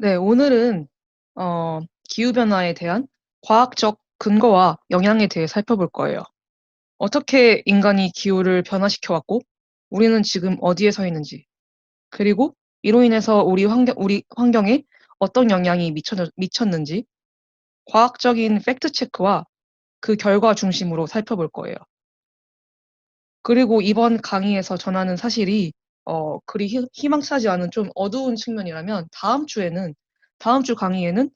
네, 오늘은 기후변화에 대한 과학적 근거와 영향에 대해 살펴볼 거예요. 어떻게 인간이 기후를 변화시켜 왔고, 우리는 지금 어디에 서 있는지, 그리고 이로 인해서 우리 환경에 어떤 영향이 미쳤는지, 과학적인 팩트 체크와 그 결과 중심으로 살펴볼 거예요. 그리고 이번 강의에서 전하는 사실이 그리 희망차지 않은 좀 어두운 측면이라면 다음 주 강의에는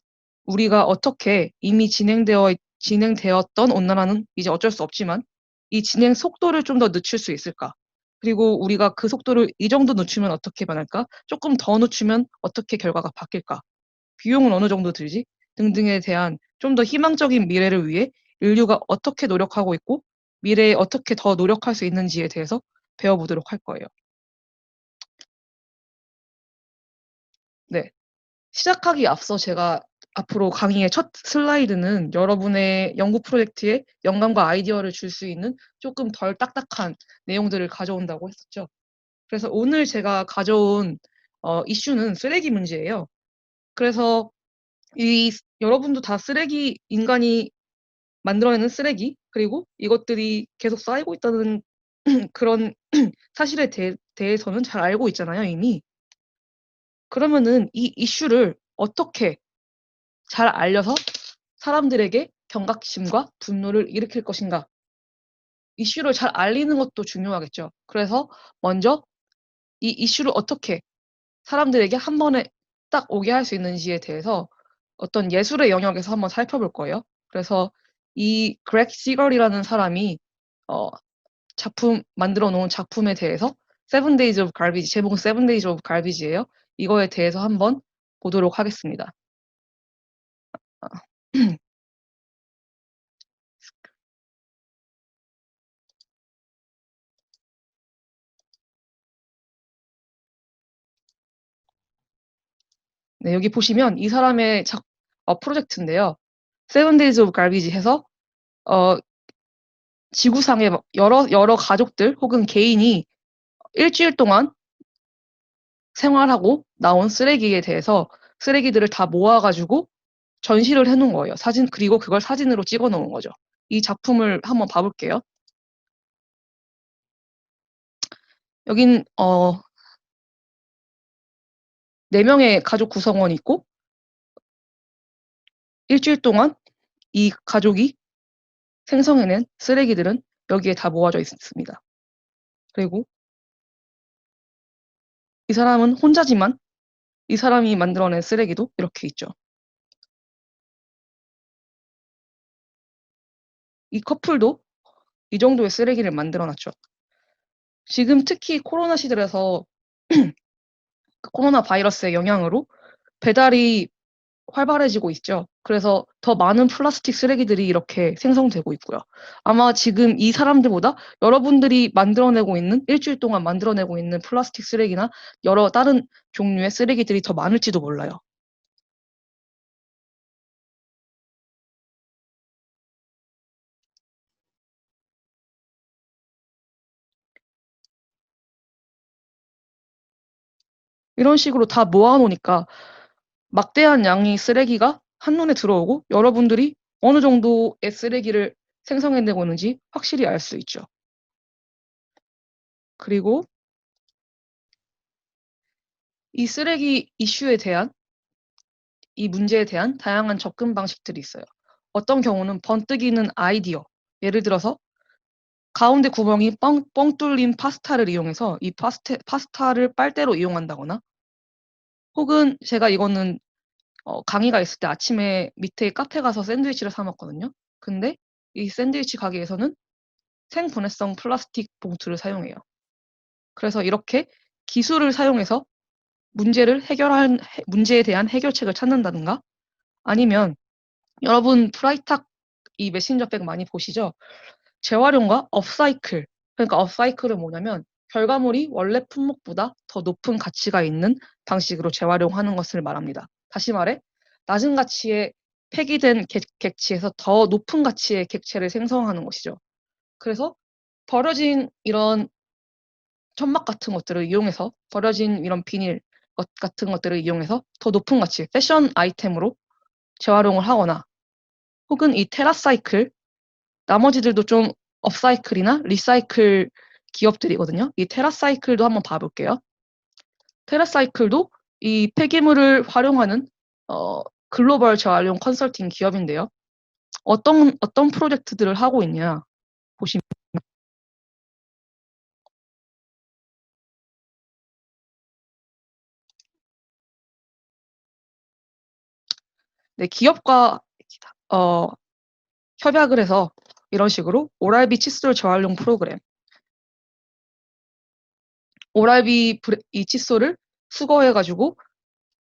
우리가 어떻게 이미 진행되었던 온난화는 이제 어쩔 수 없지만 이 진행 속도를 좀 더 늦출 수 있을까? 그리고 우리가 그 속도를 이 정도 늦추면 어떻게 변할까? 조금 더 늦추면 어떻게 결과가 바뀔까? 비용은 어느 정도 들지? 등등에 대한 좀 더 희망적인 미래를 위해 인류가 어떻게 노력하고 있고 미래에 어떻게 더 노력할 수 있는지에 대해서 배워보도록 할 거예요. 네. 시작하기 앞서 제가 앞으로 강의의 첫 슬라이드는 여러분의 연구 프로젝트에 영감과 아이디어를 줄 수 있는 조금 덜 딱딱한 내용들을 가져온다고 했었죠. 그래서 오늘 제가 가져온 이슈는 쓰레기 문제예요. 그래서 여러분도 다 인간이 만들어내는 쓰레기, 그리고 이것들이 계속 쌓이고 있다는 그런 사실에 대해서는 잘 알고 있잖아요, 이미. 그러면은 이 이슈를 어떻게 잘 알려서 사람들에게 경각심과 분노를 일으킬 것인가? 이슈를 잘 알리는 것도 중요하겠죠. 그래서 먼저 이 이슈를 어떻게 사람들에게 한 번에 딱 오게 할 수 있는지에 대해서 어떤 예술의 영역에서 한번 살펴볼 거예요. 그래서 이 그렉 시걸이라는 사람이 어, 만들어 놓은 작품에 대해서 세븐 데이즈 오브 갈비지, 제목은 세븐 데이즈 오브 갈비지예요. 이거에 대해서 한번 보도록 하겠습니다. 네, 여기 보시면 이 사람의 프로젝트인데요. 세븐 데이즈 오브 갈비지 해서 어, 지구상의 여러 가족들 혹은 개인이 일주일 동안 생활하고 나온 쓰레기에 대해서 쓰레기들을 다 모아가지고 전시를 해놓은 거예요. 그리고 그걸 사진으로 찍어 놓은 거죠. 이 작품을 한번 봐볼게요. 여긴 4명의 가족 구성원이 있고 일주일 동안 이 가족이 생성해낸 쓰레기들은 여기에 다 모아져 있습니다. 그리고 이 사람은 혼자지만 이 사람이 만들어낸 쓰레기도 이렇게 있죠. 이 커플도 이 정도의 쓰레기를 만들어 놨죠. 지금 특히 코로나 시대라서 코로나 바이러스의 영향으로 배달이 활발해지고 있죠. 그래서 더 많은 플라스틱 쓰레기들이 이렇게 생성되고 있고요. 아마 지금 이 사람들보다 여러분들이 일주일 동안 만들어내고 있는 플라스틱 쓰레기나 여러 다른 종류의 쓰레기들이 더 많을지도 몰라요. 이런 식으로 다 모아놓으니까 막대한 양의 쓰레기가 한눈에 들어오고 여러분들이 어느 정도의 쓰레기를 생성해내고 있는지 확실히 알 수 있죠. 그리고 이 쓰레기 이 문제에 대한 다양한 접근 방식들이 있어요. 어떤 경우는 번뜩이는 아이디어, 예를 들어서 가운데 구멍이 뻥 뚫린 파스타를 이용해서 이 파스타를 빨대로 이용한다거나 혹은 제가 이거는 강의가 있을 때 아침에 밑에 카페 가서 샌드위치를 사 먹거든요. 근데 이 샌드위치 가게에서는 생분해성 플라스틱 봉투를 사용해요. 그래서 이렇게 기술을 사용해서 문제에 대한 해결책을 찾는다든가 아니면 여러분 프라이탁 이 메신저백 많이 보시죠? 재활용과 업사이클. 그러니까 업사이클은 뭐냐면 결과물이 원래 품목보다 더 높은 가치가 있는 방식으로 재활용하는 것을 말합니다. 다시 말해 낮은 가치의 폐기된 객체에서 더 높은 가치의 객체를 생성하는 것이죠. 그래서 버려진 이런 천막 같은 것들을 이용해서 버려진 이런 비닐, 것 같은 것들을 이용해서 더 높은 가치, 패션 아이템으로 재활용을 하거나 혹은 이 테라사이클, 나머지들도 좀 업사이클이나 리사이클 기업들이거든요. 이 테라사이클도 한번 봐볼게요. 테라사이클도 이 폐기물을 활용하는 글로벌 재활용 컨설팅 기업인데요. 어떤 프로젝트들을 하고 있냐 보시면 네, 기업과 어, 협약을 해서 이런 식으로 오랄비 칫솔 재활용 프로그램, 오랄비 이 칫솔을 수거해가지고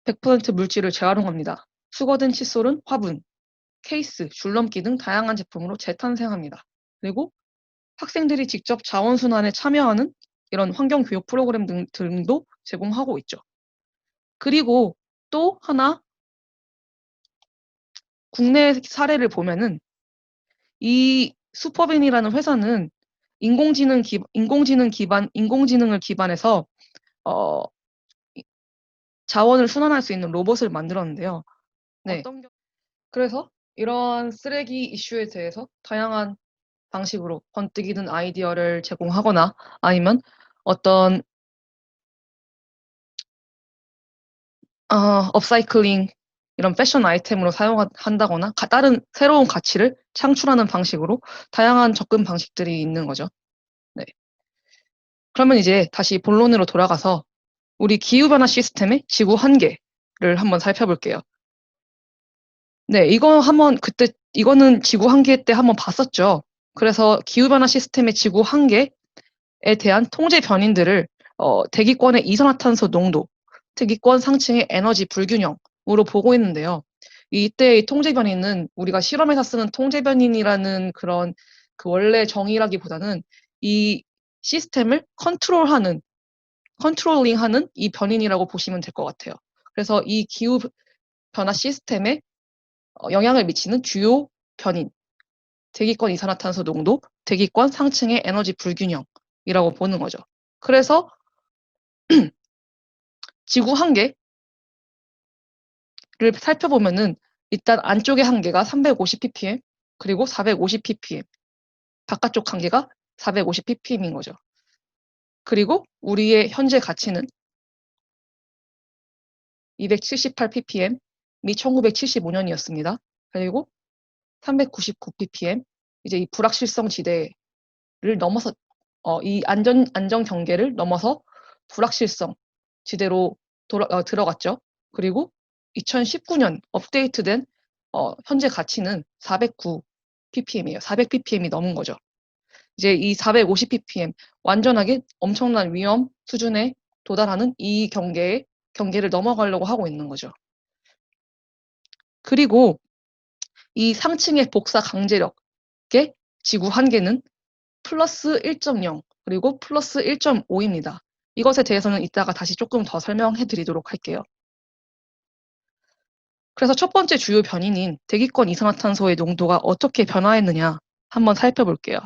100% 물질을 재활용합니다. 수거된 칫솔은 화분, 케이스, 줄넘기 등 다양한 제품으로 재탄생합니다. 그리고 학생들이 직접 자원순환에 참여하는 이런 환경교육 프로그램 등도 제공하고 있죠. 그리고 또 하나 국내 사례를 보면은 이 슈퍼빈이라는 회사는 인공지능을 기반해서 어, 자원을 순환할 수 있는 로봇을 만들었는데요. 네. 그래서 이러한 쓰레기 이슈에 대해서 다양한 방식으로 번뜩이 든 아이디어를 제공하거나 아니면 어떤 업사이클링 이런 패션 아이템으로 사용한다거나 다른 새로운 가치를 창출하는 방식으로 다양한 접근 방식들이 있는 거죠. 네. 그러면 이제 다시 본론으로 돌아가서 우리 기후변화 시스템의 지구 한계를 한번 살펴볼게요. 네, 이거는 지구 한계 때 한번 봤었죠. 그래서 기후변화 시스템의 지구 한계에 대한 통제 변인들을 대기권의 이산화탄소 농도, 대기권 상층의 에너지 불균형으로 보고 있는데요. 이때의 통제 변인은 우리가 실험에서 쓰는 통제 변인이라는 그런 그 원래 정의라기보다는 이 시스템을 컨트롤링하는 이 변인이라고 보시면 될 것 같아요. 그래서 이 기후 변화 시스템에 영향을 미치는 주요 변인, 대기권 이산화탄소 농도, 대기권 상층의 에너지 불균형이라고 보는 거죠. 그래서 지구 한계를 살펴보면은 일단 안쪽의 한계가 350 ppm, 그리고 450 ppm, 바깥쪽 한계가 450 ppm인 거죠. 그리고 우리의 현재 가치는 278 ppm, 미 1975년이었습니다. 그리고 399 ppm, 이제 이 불확실성 지대를 넘어서 이 안전 경계를 넘어서 불확실성 지대로 들어갔죠. 그리고 2019년 업데이트된 현재 가치는 409 ppm이에요. 400 ppm이 넘은 거죠. 이제 이 450 ppm 완전하게 엄청난 위험 수준에 도달하는 이 경계를 넘어가려고 하고 있는 거죠. 그리고 이 상층의 복사 강제력의 지구 한계는 플러스 1.0 그리고 플러스 1.5입니다. 이것에 대해서는 이따가 다시 조금 더 설명해 드리도록 할게요. 그래서 첫 번째 주요 변인인 대기권 이산화탄소의 농도가 어떻게 변화했느냐 한번 살펴볼게요.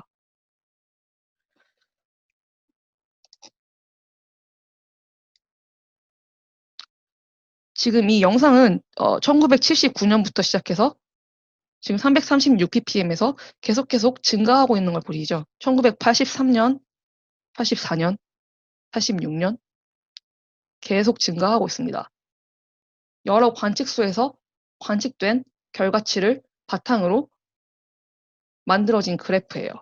지금 이 영상은 1979년부터 시작해서 지금 336 ppm에서 계속 증가하고 있는 걸 보이죠. 1983년, 84년, 86년 계속 증가하고 있습니다. 여러 관측소에서 관측된 결과치를 바탕으로 만들어진 그래프예요.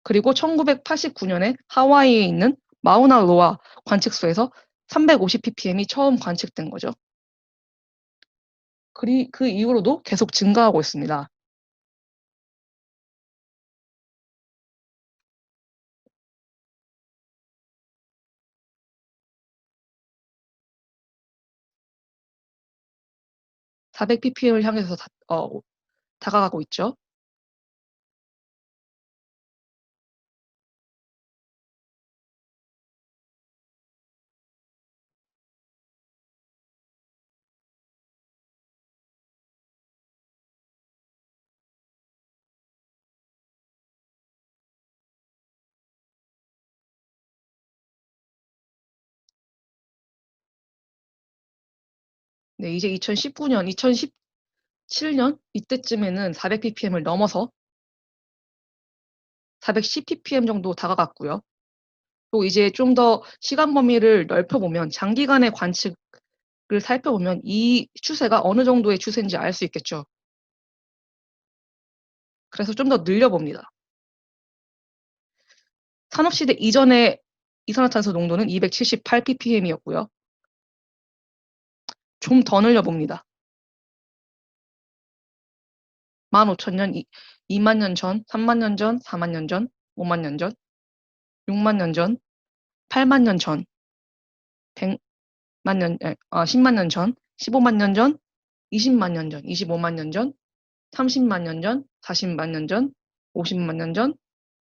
그리고 1989년에 하와이에 있는 마우나로아 관측소에서 350 ppm이 처음 관측된 거죠. 그 이후로도 계속 증가하고 있습니다. 400 ppm을 향해서 다가가고 있죠. 네, 이제 2019년, 2017년 이때쯤에는 400ppm을 넘어서 410ppm 정도 다가갔고요. 또 이제 좀 더 시간 범위를 넓혀보면 장기간의 관측을 살펴보면 이 추세가 어느 정도의 추세인지 알 수 있겠죠. 그래서 좀 더 늘려봅니다. 산업시대 이전의 이산화탄소 농도는 278ppm이었고요. 좀 더 늘려봅니다. 15,000년, 2만 년 전, 3만 년 전, 4만 년 전, 5만 년 전, 6만 년 전, 8만 년 전, 100만 년, 10만 년 전, 15만 년 전, 20만 년 전, 25만 년 전, 30만 년 전, 40만 년 전, 50만 년 전,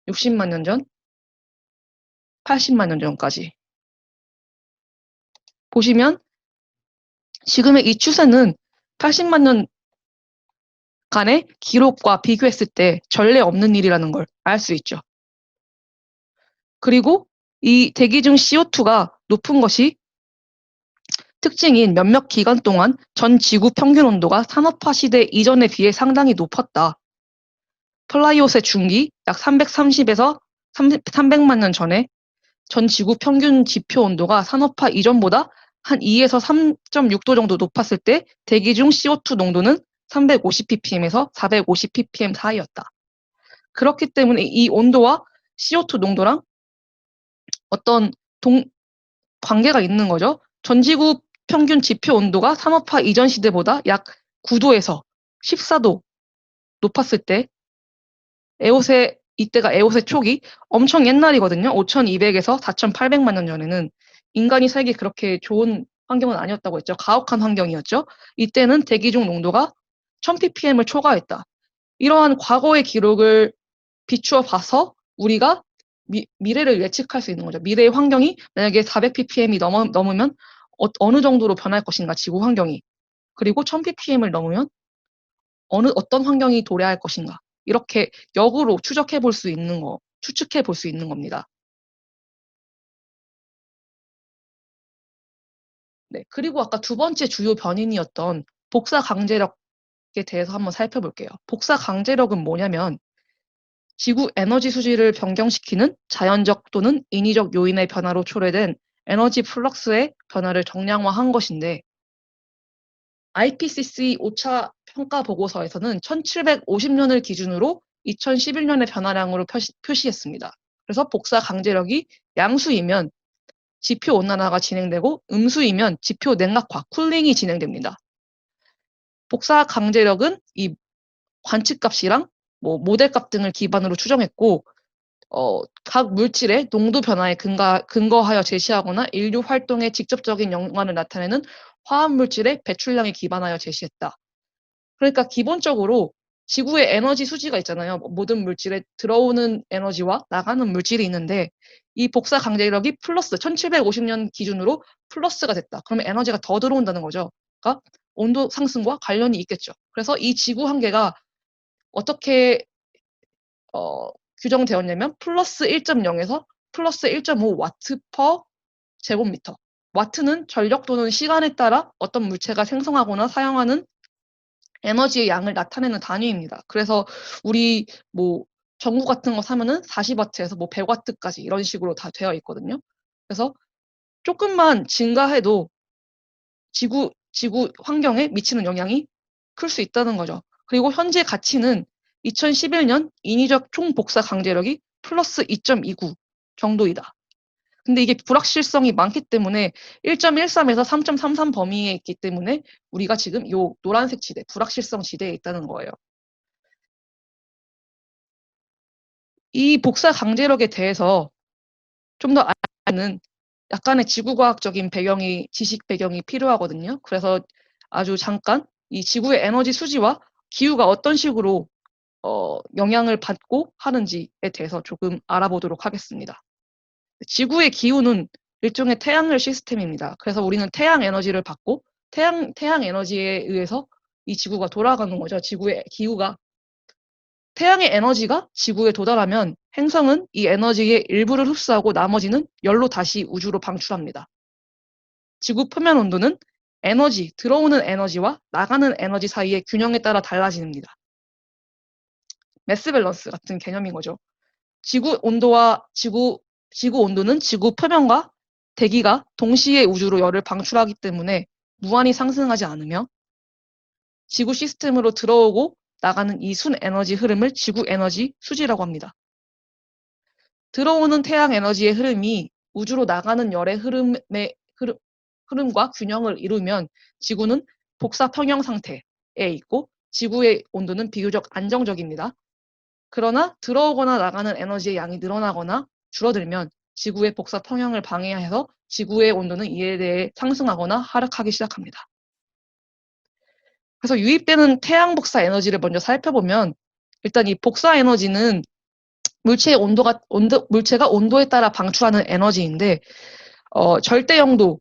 60만 년 전, 80만 년 전까지. 보시면 지금의 이 추세는 80만 년간의 기록과 비교했을 때 전례 없는 일이라는 걸 알 수 있죠. 그리고 이 대기 중 CO2가 높은 것이 특징인 몇몇 기간 동안 전 지구 평균 온도가 산업화 시대 이전에 비해 상당히 높았다. 플라이오세 중기 약 330에서 300만 년 전에 전 지구 평균 지표 온도가 산업화 이전보다 한 2에서 3.6도 정도 높았을 때 대기 중 CO2 농도는 350ppm에서 450ppm 사이였다. 그렇기 때문에 이 온도와 CO2 농도랑 어떤 관계가 있는 거죠. 전 지구 평균 지표 온도가 산업화 이전 시대보다 약 9도에서 14도 높았을 때 이때가 에오세 초기 엄청 옛날이거든요. 5200에서 4800만 년 전에는 인간이 살기 그렇게 좋은 환경은 아니었다고 했죠. 가혹한 환경이었죠. 이때는 대기 중 농도가 1000ppm을 초과했다. 이러한 과거의 기록을 비추어 봐서 우리가 미래를 예측할 수 있는 거죠. 미래의 환경이 만약에 400ppm이 넘으면 어느 정도로 변할 것인가, 지구 환경이. 그리고 1000ppm을 넘으면 어떤 환경이 도래할 것인가. 이렇게 역으로 추측해 볼 수 있는 겁니다. 네. 그리고 아까 두 번째 주요 변인이었던 복사 강제력에 대해서 한번 살펴볼게요. 복사 강제력은 뭐냐면 지구 에너지 수지를 변경시키는 자연적 또는 인위적 요인의 변화로 초래된 에너지 플럭스의 변화를 정량화한 것인데 IPCC 5차 평가 보고서에서는 1750년을 기준으로 2011년의 변화량으로 표시했습니다. 그래서 복사 강제력이 양수이면 지표 온난화가 진행되고 음수이면 지표 냉각화, 쿨링이 진행됩니다. 복사 강제력은 이 관측값이랑 모델값 등을 기반으로 추정했고 각 물질의 농도 변화에 근거하여 제시하거나 인류 활동에 직접적인 연관을 나타내는 화학 물질의 배출량에 기반하여 제시했다. 그러니까 기본적으로 지구의 에너지 수지가 있잖아요. 모든 물질에 들어오는 에너지와 나가는 물질이 있는데 이 복사 강제력이 플러스 1750년 기준으로 플러스가 됐다. 그러면 에너지가 더 들어온다는 거죠. 그러니까 온도 상승과 관련이 있겠죠. 그래서 이 지구 한계가 어떻게 규정되었냐면 플러스 1.0에서 플러스 1.5 와트 퍼 제곱미터. 와트는 전력 또는 시간에 따라 어떤 물체가 생성하거나 사용하는 에너지의 양을 나타내는 단위입니다. 그래서 우리 전구 같은 거 사면은 40와트에서 100와트까지 이런 식으로 다 되어 있거든요. 그래서 조금만 증가해도 지구 환경에 미치는 영향이 클 수 있다는 거죠. 그리고 현재 가치는 2011년 인위적 총복사 강제력이 플러스 2.29 정도이다. 근데 이게 불확실성이 많기 때문에 1.13에서 3.33 범위에 있기 때문에 우리가 지금 요 노란색 지대, 불확실성 지대에 있다는 거예요. 이 복사 강제력에 대해서 좀 더 아는 약간의 지구과학적인 지식 배경이 필요하거든요. 그래서 아주 잠깐 이 지구의 에너지 수지와 기후가 어떤 식으로 영향을 받고 하는지에 대해서 조금 알아보도록 하겠습니다. 지구의 기후는 일종의 태양열 시스템입니다. 그래서 우리는 태양 에너지를 받고 태양 에너지에 의해서 이 지구가 돌아가는 거죠. 지구의 기후가 태양의 에너지가 지구에 도달하면 행성은 이 에너지의 일부를 흡수하고 나머지는 열로 다시 우주로 방출합니다. 지구 표면 온도는 들어오는 에너지와 나가는 에너지 사이의 균형에 따라 달라집니다. 매스 밸런스 같은 개념인 거죠. 지구 온도는 지구 표면과 대기가 동시에 우주로 열을 방출하기 때문에 무한히 상승하지 않으며 지구 시스템으로 들어오고 나가는 이 순 에너지 흐름을 지구 에너지 수지라고 합니다. 들어오는 태양 에너지의 흐름이 우주로 나가는 열의 흐름과 균형을 이루면 지구는 복사 평형 상태에 있고 지구의 온도는 비교적 안정적입니다. 그러나 들어오거나 나가는 에너지의 양이 늘어나거나 줄어들면 지구의 복사 평형을 방해해서 지구의 온도는 이에 대해 상승하거나 하락하기 시작합니다. 그래서 유입되는 태양 복사 에너지를 먼저 살펴보면 일단 이 복사 에너지는 물체가 온도에 따라 방출하는 에너지인데 절대 영도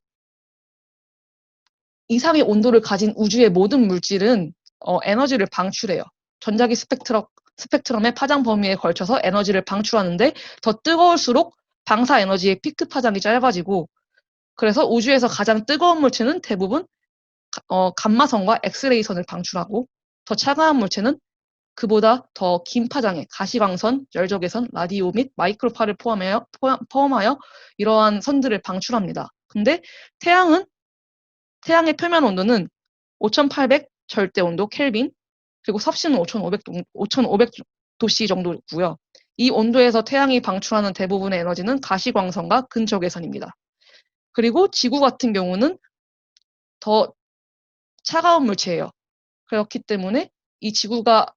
이상의 온도를 가진 우주의 모든 물질은 에너지를 방출해요. 전자기 스펙트럼의 파장 범위에 걸쳐서 에너지를 방출하는데 더 뜨거울수록 방사 에너지의 피크 파장이 짧아지고 그래서 우주에서 가장 뜨거운 물체는 대부분 감마선과 엑스레이선을 방출하고 더 차가운 물체는 그보다 더 긴 파장의 가시광선, 열적외선, 라디오 및 마이크로파를 포함하여 이러한 선들을 방출합니다. 근데 태양의 표면 온도는 5,800 절대 온도 켈빈, 그리고 섭씨는 5,500도씨 정도고요. 이 온도에서 태양이 방출하는 대부분의 에너지는 가시광선과 근적외선입니다. 그리고 지구 같은 경우는 더 차가운 물체예요. 그렇기 때문에 이 지구가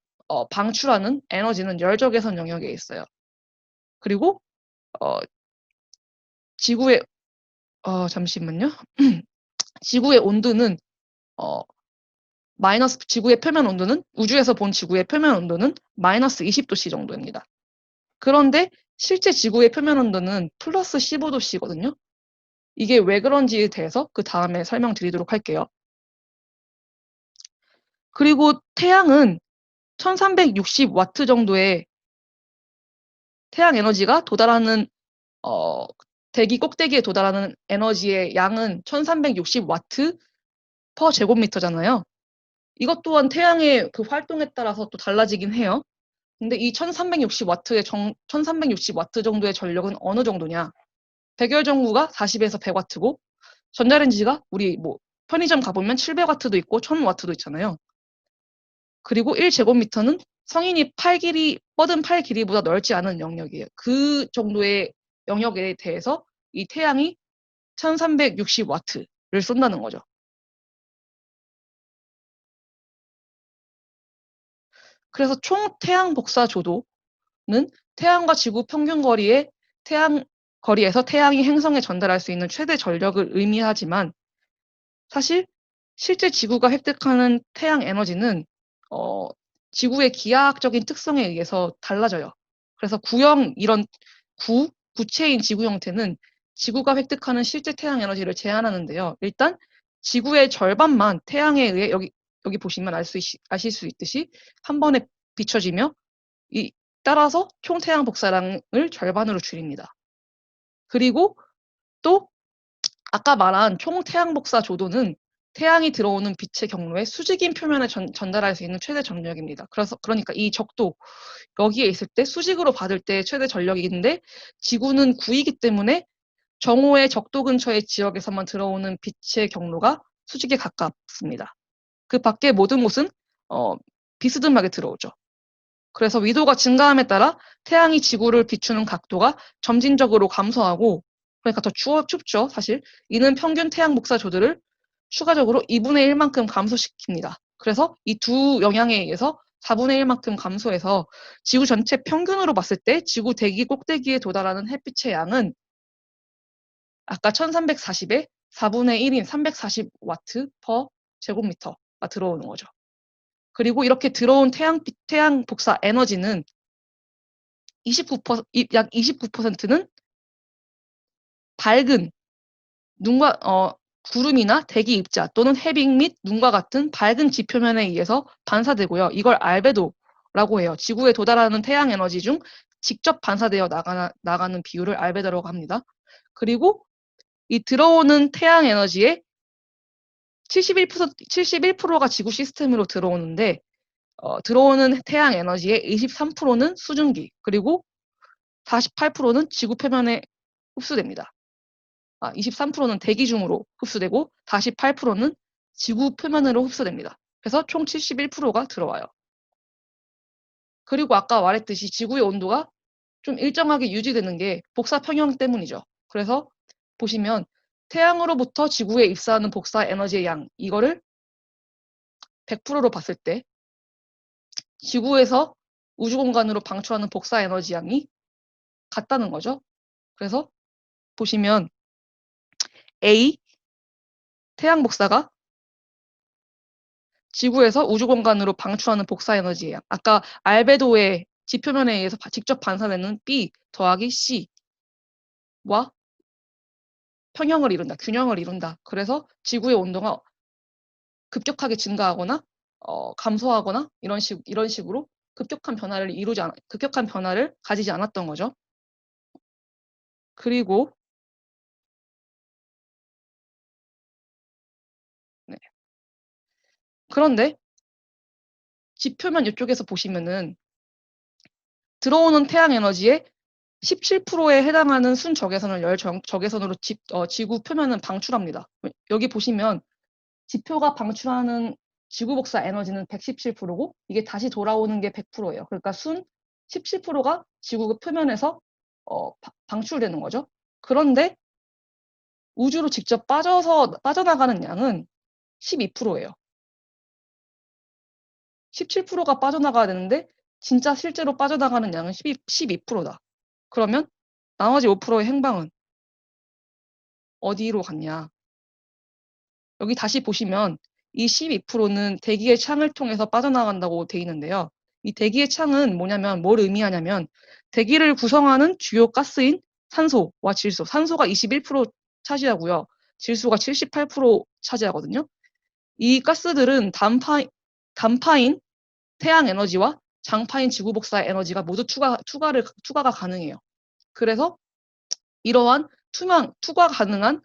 방출하는 에너지는 열적외선 영역에 있어요. 그리고 지구의 잠시만요. 지구의 온도는 지구의 표면 온도는 우주에서 본 지구의 표면 온도는 마이너스 20도씨 정도입니다. 그런데 실제 지구의 표면 온도는 플러스 15도씨거든요. 이게 왜 그런지에 대해서 그 다음에 설명드리도록 할게요. 그리고 태양은 1360와트 정도의 태양 에너지가 도달하는 대기 꼭대기에 도달하는 에너지의 양은 1360와트 퍼 제곱미터잖아요. 이것 또한 태양의 그 활동에 따라서 또 달라지긴 해요. 근데 이 1360와트 정도의 전력은 어느 정도냐? 백열전구가 40에서 100와트고 전자레인지가 우리 편의점 가보면 700와트도 있고 1000와트도 있잖아요. 그리고 1제곱미터는 성인이 뻗은 팔 길이보다 넓지 않은 영역이에요. 그 정도의 영역에 대해서 이 태양이 1360와트를 쏜다는 거죠. 그래서 총 태양 복사 조도는 태양과 지구 평균 거리에서 태양이 행성에 전달할 수 있는 최대 전력을 의미하지만 사실 실제 지구가 획득하는 태양 에너지는 지구의 기하학적인 특성에 의해서 달라져요. 그래서 이런 구체인 지구 형태는 지구가 획득하는 실제 태양 에너지를 제한하는데요. 일단 지구의 절반만 태양에 의해 여기 보시면 아실 수 있듯이 한 번에 비춰지며 따라서 총 태양 복사량을 절반으로 줄입니다. 그리고 또 아까 말한 총 태양 복사 조도는 태양이 들어오는 빛의 경로에 수직인 표면에 전달할 수 있는 최대 전력입니다. 그러니까 이 적도 여기에 있을 때 수직으로 받을 때 최대 전력인데 지구는 구이기 때문에 정오의 적도 근처의 지역에서만 들어오는 빛의 경로가 수직에 가깝습니다. 그 밖에 모든 곳은 비스듬하게 들어오죠. 그래서 위도가 증가함에 따라 태양이 지구를 비추는 각도가 점진적으로 감소하고 그러니까 더 춥죠, 사실. 이는 평균 태양 복사 조드를 추가적으로 2분의 1만큼 감소시킵니다. 그래서 이 두 영향에 의해서 4분의 1만큼 감소해서 지구 전체 평균으로 봤을 때 지구 대기 꼭대기에 도달하는 햇빛의 양은 아까 1340에 4분의 1인 340와트 퍼 제곱미터가 들어오는 거죠. 그리고 이렇게 들어온 태양 복사 에너지는 약 29%는 밝은 구름이나 대기 입자 또는 해빙 및 눈과 같은 밝은 지표면에 의해서 반사되고요. 이걸 알베도라고 해요. 지구에 도달하는 태양 에너지 중 직접 반사되어 나가는 비율을 알베도라고 합니다. 그리고 이 들어오는 태양 에너지의 71%가 지구 시스템으로 들어오는데 들어오는 태양 에너지의 23%는 수증기, 그리고 48%는 지구 표면에 흡수됩니다. 23%는 대기 중으로 흡수되고 48%는 지구 표면으로 흡수됩니다. 그래서 총 71%가 들어와요. 그리고 아까 말했듯이 지구의 온도가 좀 일정하게 유지되는 게 복사 평형 때문이죠. 그래서 보시면 태양으로부터 지구에 입사하는 복사 에너지의 양, 이거를 100%로 봤을 때 지구에서 우주 공간으로 방출하는 복사 에너지 양이 같다는 거죠. 그래서 보시면 A, 태양 복사가 지구에서 우주 공간으로 방출하는 복사 에너지의 양. 아까 알베도의 지표면에 의해서 직접 반사되는 B 더하기 C와 평형을 이룬다, 균형을 이룬다. 그래서 지구의 온도가 급격하게 증가하거나 감소하거나 이런 식으로 급격한 변화를 가지지 않았던 거죠. 그리고 네. 그런데 지표면 이쪽에서 보시면은 들어오는 태양 에너지의 17%에 해당하는 순적외선을 열 적외선으로 지구 표면은 방출합니다. 여기 보시면 지표가 방출하는 지구 복사 에너지는 117%고 이게 다시 돌아오는 게 100%예요. 그러니까 순 17%가 지구 표면에서 방출되는 거죠. 그런데 우주로 직접 빠져나가는 양은 12%예요. 17%가 빠져나가야 되는데 진짜 실제로 빠져나가는 양은 12%다. 그러면 나머지 5%의 행방은 어디로 갔냐? 여기 다시 보시면 이 12%는 대기의 창을 통해서 빠져나간다고 돼 있는데요. 이 대기의 창은 뭐냐면 뭘 의미하냐면 대기를 구성하는 주요 가스인 산소와 질소. 산소가 21% 차지하고요. 질소가 78% 차지하거든요. 이 가스들은 단파인 태양 에너지와 장파인 지구 복사 에너지가 모두 투과가 가능해요. 그래서 이러한 투과 가능한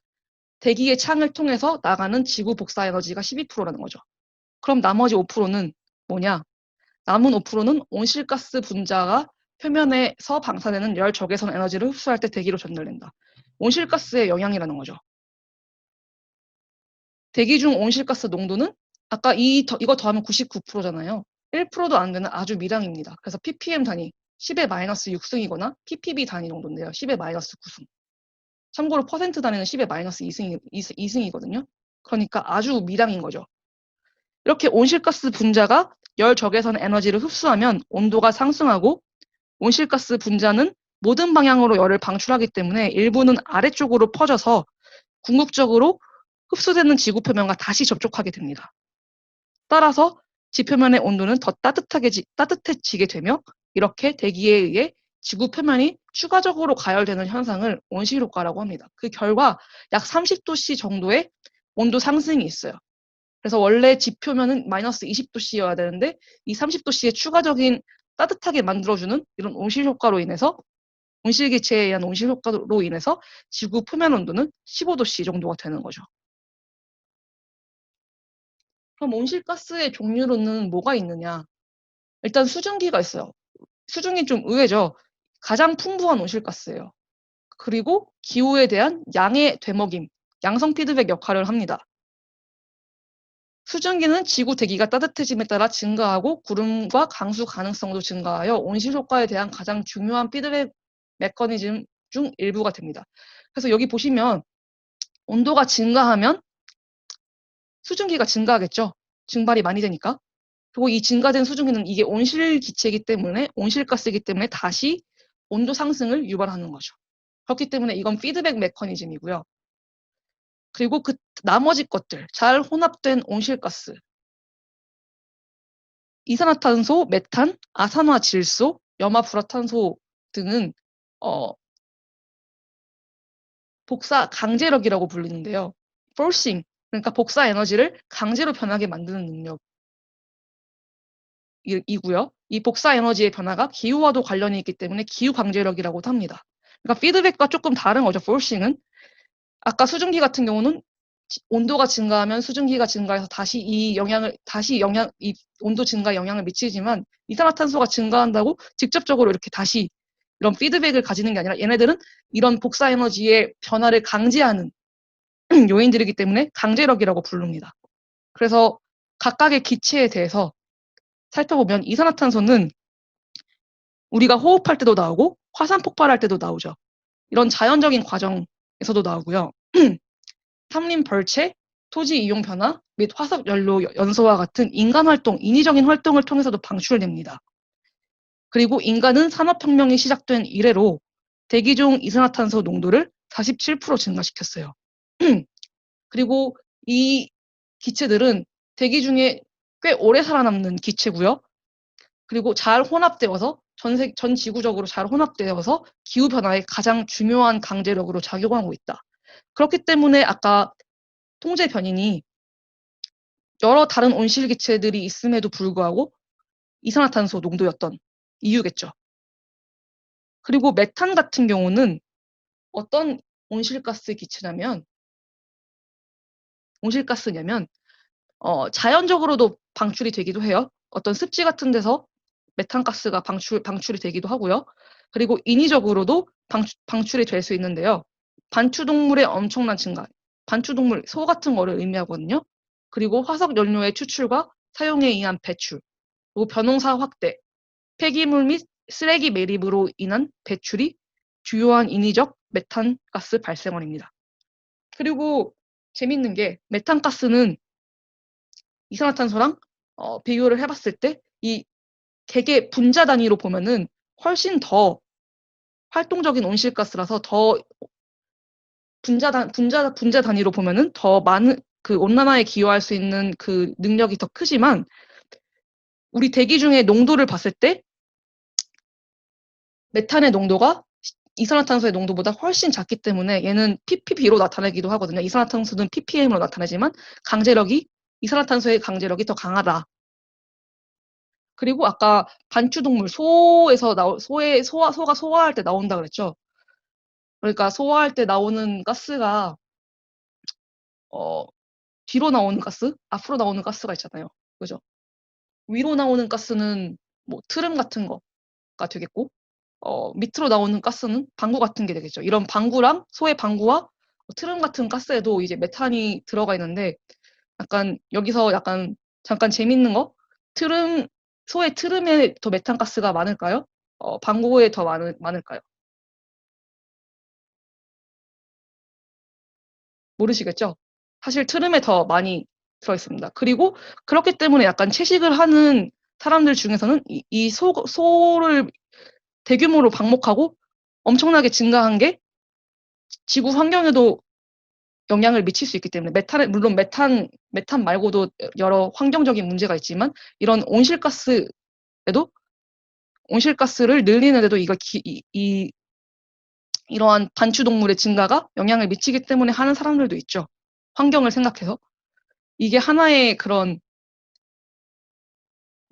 대기의 창을 통해서 나가는 지구 복사 에너지가 12%라는 거죠. 그럼 나머지 5%는 뭐냐? 남은 5%는 온실가스 분자가 표면에서 방사되는 열 적외선 에너지를 흡수할 때 대기로 전달된다. 온실가스의 영향이라는 거죠. 대기 중 온실가스 농도는 아까 이거 더하면 99%잖아요. 1%도 안 되는 아주 미량입니다. 그래서 ppm 단위 10의 마이너스 6승이거나 ppb 단위 정도인데요. 10의 마이너스 9승. 참고로 퍼센트 단위는 10의 마이너스 2승이거든요. 그러니까 아주 미량인 거죠. 이렇게 온실가스 분자가 열 적외선 에너지를 흡수하면 온도가 상승하고 온실가스 분자는 모든 방향으로 열을 방출하기 때문에 일부는 아래쪽으로 퍼져서 궁극적으로 흡수되는 지구 표면과 다시 접촉하게 됩니다. 따라서 지표면의 온도는 더 따뜻해지게 되며 이렇게 대기에 의해 지구 표면이 추가적으로 가열되는 현상을 온실효과라고 합니다. 그 결과 약 30도씨 정도의 온도 상승이 있어요. 그래서 원래 지표면은 마이너스 20도씨여야 되는데 이 30도씨의 추가적인 따뜻하게 만들어주는 이런 온실효과로 인해서 온실기체에 의한 온실효과로 인해서 지구 표면 온도는 15도씨 정도가 되는 거죠. 그럼 온실가스의 종류로는 뭐가 있느냐? 일단 수증기가 있어요. 수증기 좀 의외죠. 가장 풍부한 온실가스예요. 그리고 기후에 대한 양의 되먹임, 양성 피드백 역할을 합니다. 수증기는 지구 대기가 따뜻해짐에 따라 증가하고 구름과 강수 가능성도 증가하여 온실효과에 대한 가장 중요한 피드백 메커니즘 중 일부가 됩니다. 그래서 여기 보시면 온도가 증가하면 수증기가 증가하겠죠. 증발이 많이 되니까. 그리고 이 증가된 수증기는 이게 온실기체이기 때문에 온실가스이기 때문에 다시 온도 상승을 유발하는 거죠. 그렇기 때문에 이건 피드백 메커니즘이고요. 그리고 그 나머지 것들, 잘 혼합된 온실가스, 이산화탄소, 메탄, 아산화질소, 염화불화탄소 등은 복사 강제력이라고 불리는데요. forcing, 그러니까 복사 에너지를 강제로 변하게 만드는 능력이고요. 이 복사 에너지의 변화가 기후와도 관련이 있기 때문에 기후 강제력이라고도 합니다. 그러니까 피드백과 조금 다른 거죠. forcing은. 아까 수증기 같은 경우는 온도가 증가하면 수증기가 증가해서 다시 이 온도 증가에 영향을 미치지만 이산화탄소가 증가한다고 직접적으로 이렇게 다시 이런 피드백을 가지는 게 아니라 얘네들은 이런 복사 에너지의 변화를 강제하는 요인들이기 때문에 강제력이라고 부릅니다. 그래서 각각의 기체에 대해서 살펴보면 이산화탄소는 우리가 호흡할 때도 나오고 화산 폭발할 때도 나오죠. 이런 자연적인 과정에서도 나오고요. 산림 벌채, 토지 이용 변화 및 화석 연료 연소와 같은 인간 활동, 인위적인 활동을 통해서도 방출됩니다. 그리고 인간은 산업혁명이 시작된 이래로 대기 중 이산화탄소 농도를 47% 증가시켰어요. 그리고 이 기체들은 대기 중에 꽤 오래 살아남는 기체고요. 그리고 잘 혼합되어서 전 지구적으로 잘 혼합되어서 기후변화에 가장 중요한 강제력으로 작용하고 있다. 그렇기 때문에 아까 통제 변인이 여러 다른 온실 기체들이 있음에도 불구하고 이산화탄소 농도였던 이유겠죠. 그리고 메탄 같은 경우는 어떤 온실가스냐면 자연적으로도 방출이 되기도 해요. 어떤 습지 같은 데서 메탄가스가 방출이 되기도 하고요. 그리고 인위적으로도 방출이 될 수 있는데요. 반추동물의 엄청난 증가, 반추동물, 소 같은 거를 의미하거든요. 그리고 화석 연료의 추출과 사용에 의한 배출, 그리고 벼농사 확대, 폐기물 및 쓰레기 매립으로 인한 배출이 주요한 인위적 메탄가스 발생원입니다. 그리고 재밌는 게 메탄가스는 이산화탄소랑 비교를 해봤을 때 이 개개 분자 단위로 보면은 훨씬 더 활동적인 온실가스라서 더 분자 단위로 보면은 더 많은 그 온난화에 기여할 수 있는 그 능력이 더 크지만 우리 대기 중의 농도를 봤을 때 메탄의 농도가 이산화탄소의 농도보다 훨씬 작기 때문에 얘는 ppb로 나타내기도 하거든요. 이산화탄소는 ppm으로 나타내지만 이산화탄소의 강제력이 더 강하다. 그리고 아까 반추동물 소가 소화할 때 나온다 그랬죠. 그러니까 소화할 때 나오는 가스가 뒤로 나오는 가스, 앞으로 나오는 가스가 있잖아요. 그죠? 위로 나오는 가스는 뭐 트름 같은 거가 되겠고, 밑으로 나오는 가스는 방구 같은 게 되겠죠. 이런 방구랑 소의 방구와 트름 같은 가스에도 이제 메탄이 들어가 있는데, 여기서 잠깐 재밌는 거, 소의 트름에 더 메탄 가스가 많을까요? 방구에 더 많을까요? 모르시겠죠? 사실 트름에 더 많이 들어있습니다. 그리고 그렇기 때문에 약간 채식을 하는 사람들 중에서는 이 소를 대규모로 방목하고 엄청나게 증가한 게 지구 환경에도 영향을 미칠 수 있기 때문에 물론 메탄 말고도 여러 환경적인 문제가 있지만 이런 온실가스를 늘리는데도 이러한 반추동물의 증가가 영향을 미치기 때문에 하는 사람들도 있죠. 환경을 생각해서. 이게 하나의 그런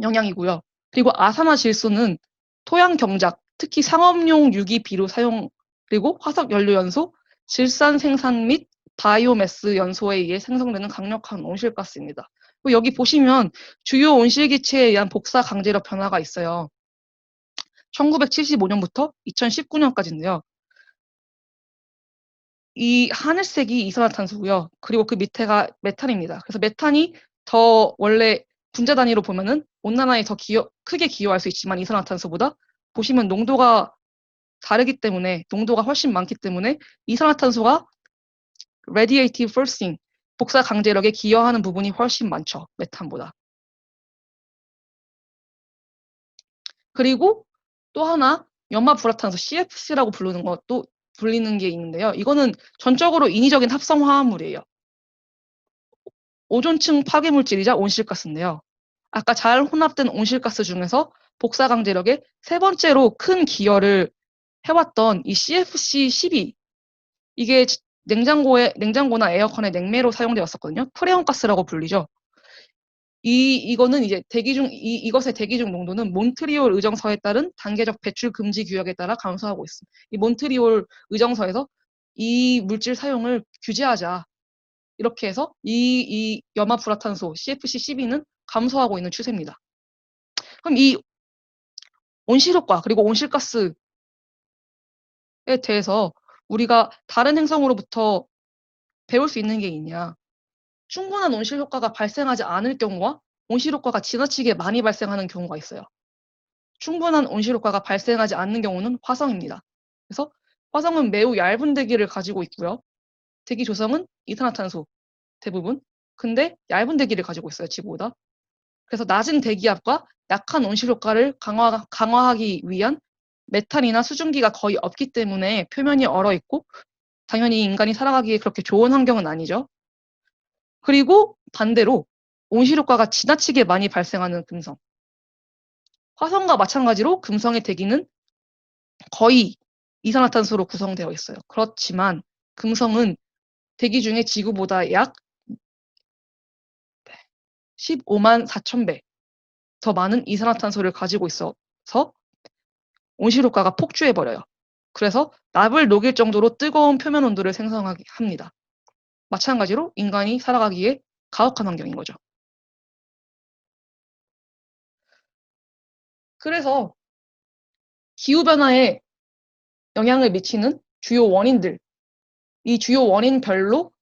영향이고요. 그리고 아산화 질소는 토양 경작, 특히 상업용 유기 비료 사용, 그리고 화석 연료 연소, 질산 생산 및 바이오매스 연소에 의해 생성되는 강력한 온실가스입니다. 여기 보시면 주요 온실기체에 의한 복사 강제력 변화가 있어요. 1975년부터 2019년까지인데요. 이 하늘색이 이산화탄소고요. 그리고 그 밑에가 메탄입니다. 그래서 메탄이 더 원래 분자 단위로 보면은 온난화에 더 크게 기여할 수 있지만 이산화탄소보다 보시면 농도가 다르기 때문에 농도가 훨씬 많기 때문에 이산화탄소가 radiative forcing 복사 강제력에 기여하는 부분이 훨씬 많죠. 메탄보다. 그리고 또 하나 염화불화탄소 CFC라고 불리는 게 있는데요. 이거는 전적으로 인위적인 합성 화합물이에요. 오존층 파괴물질이자 온실가스인데요. 아까 잘 혼합된 온실가스 중에서 복사 강제력에 세 번째로 큰 기여를 해왔던 이 CFC12 이게 냉장고나 에어컨의 냉매로 사용되었었거든요. 프레온 가스라고 불리죠. 이거는 이제 이것의 대기 중 농도는 몬트리올 의정서에 따른 단계적 배출 금지 규약에 따라 감소하고 있습니다. 이 몬트리올 의정서에서 이 물질 사용을 규제하자. 이렇게 해서 이 염화불화탄소 CFC12는 감소하고 있는 추세입니다. 그럼 이 온실효과 그리고 온실가스에 대해서 우리가 다른 행성으로부터 배울 수 있는 게 있냐? 충분한 온실효과가 발생하지 않을 경우와 온실효과가 지나치게 많이 발생하는 경우가 있어요. 충분한 온실효과가 발생하지 않는 경우는 화성입니다. 그래서 화성은 매우 얇은 대기를 가지고 있고요. 대기 조성은 이산화탄소 대부분. 근데 얇은 대기를 가지고 있어요, 지구보다. 그래서 낮은 대기압과 약한 온실효과를 강화하기 위한 메탄이나 수증기가 거의 없기 때문에 표면이 얼어있고 당연히 인간이 살아가기에 그렇게 좋은 환경은 아니죠. 그리고 반대로 온실효과가 지나치게 많이 발생하는 금성. 화성과 마찬가지로 금성의 대기는 거의 이산화탄소로 구성되어 있어요. 그렇지만 금성은 대기 중에 지구보다 약 15만 4천 배 더 많은 이산화탄소를 가지고 있어서 온실효과가 폭주해버려요. 그래서 납을 녹일 정도로 뜨거운 표면 온도를 생성하게 합니다. 마찬가지로 인간이 살아가기에 가혹한 환경인 거죠. 그래서 기후변화에 영향을 미치는 주요 원인들, 이 주요 원인별로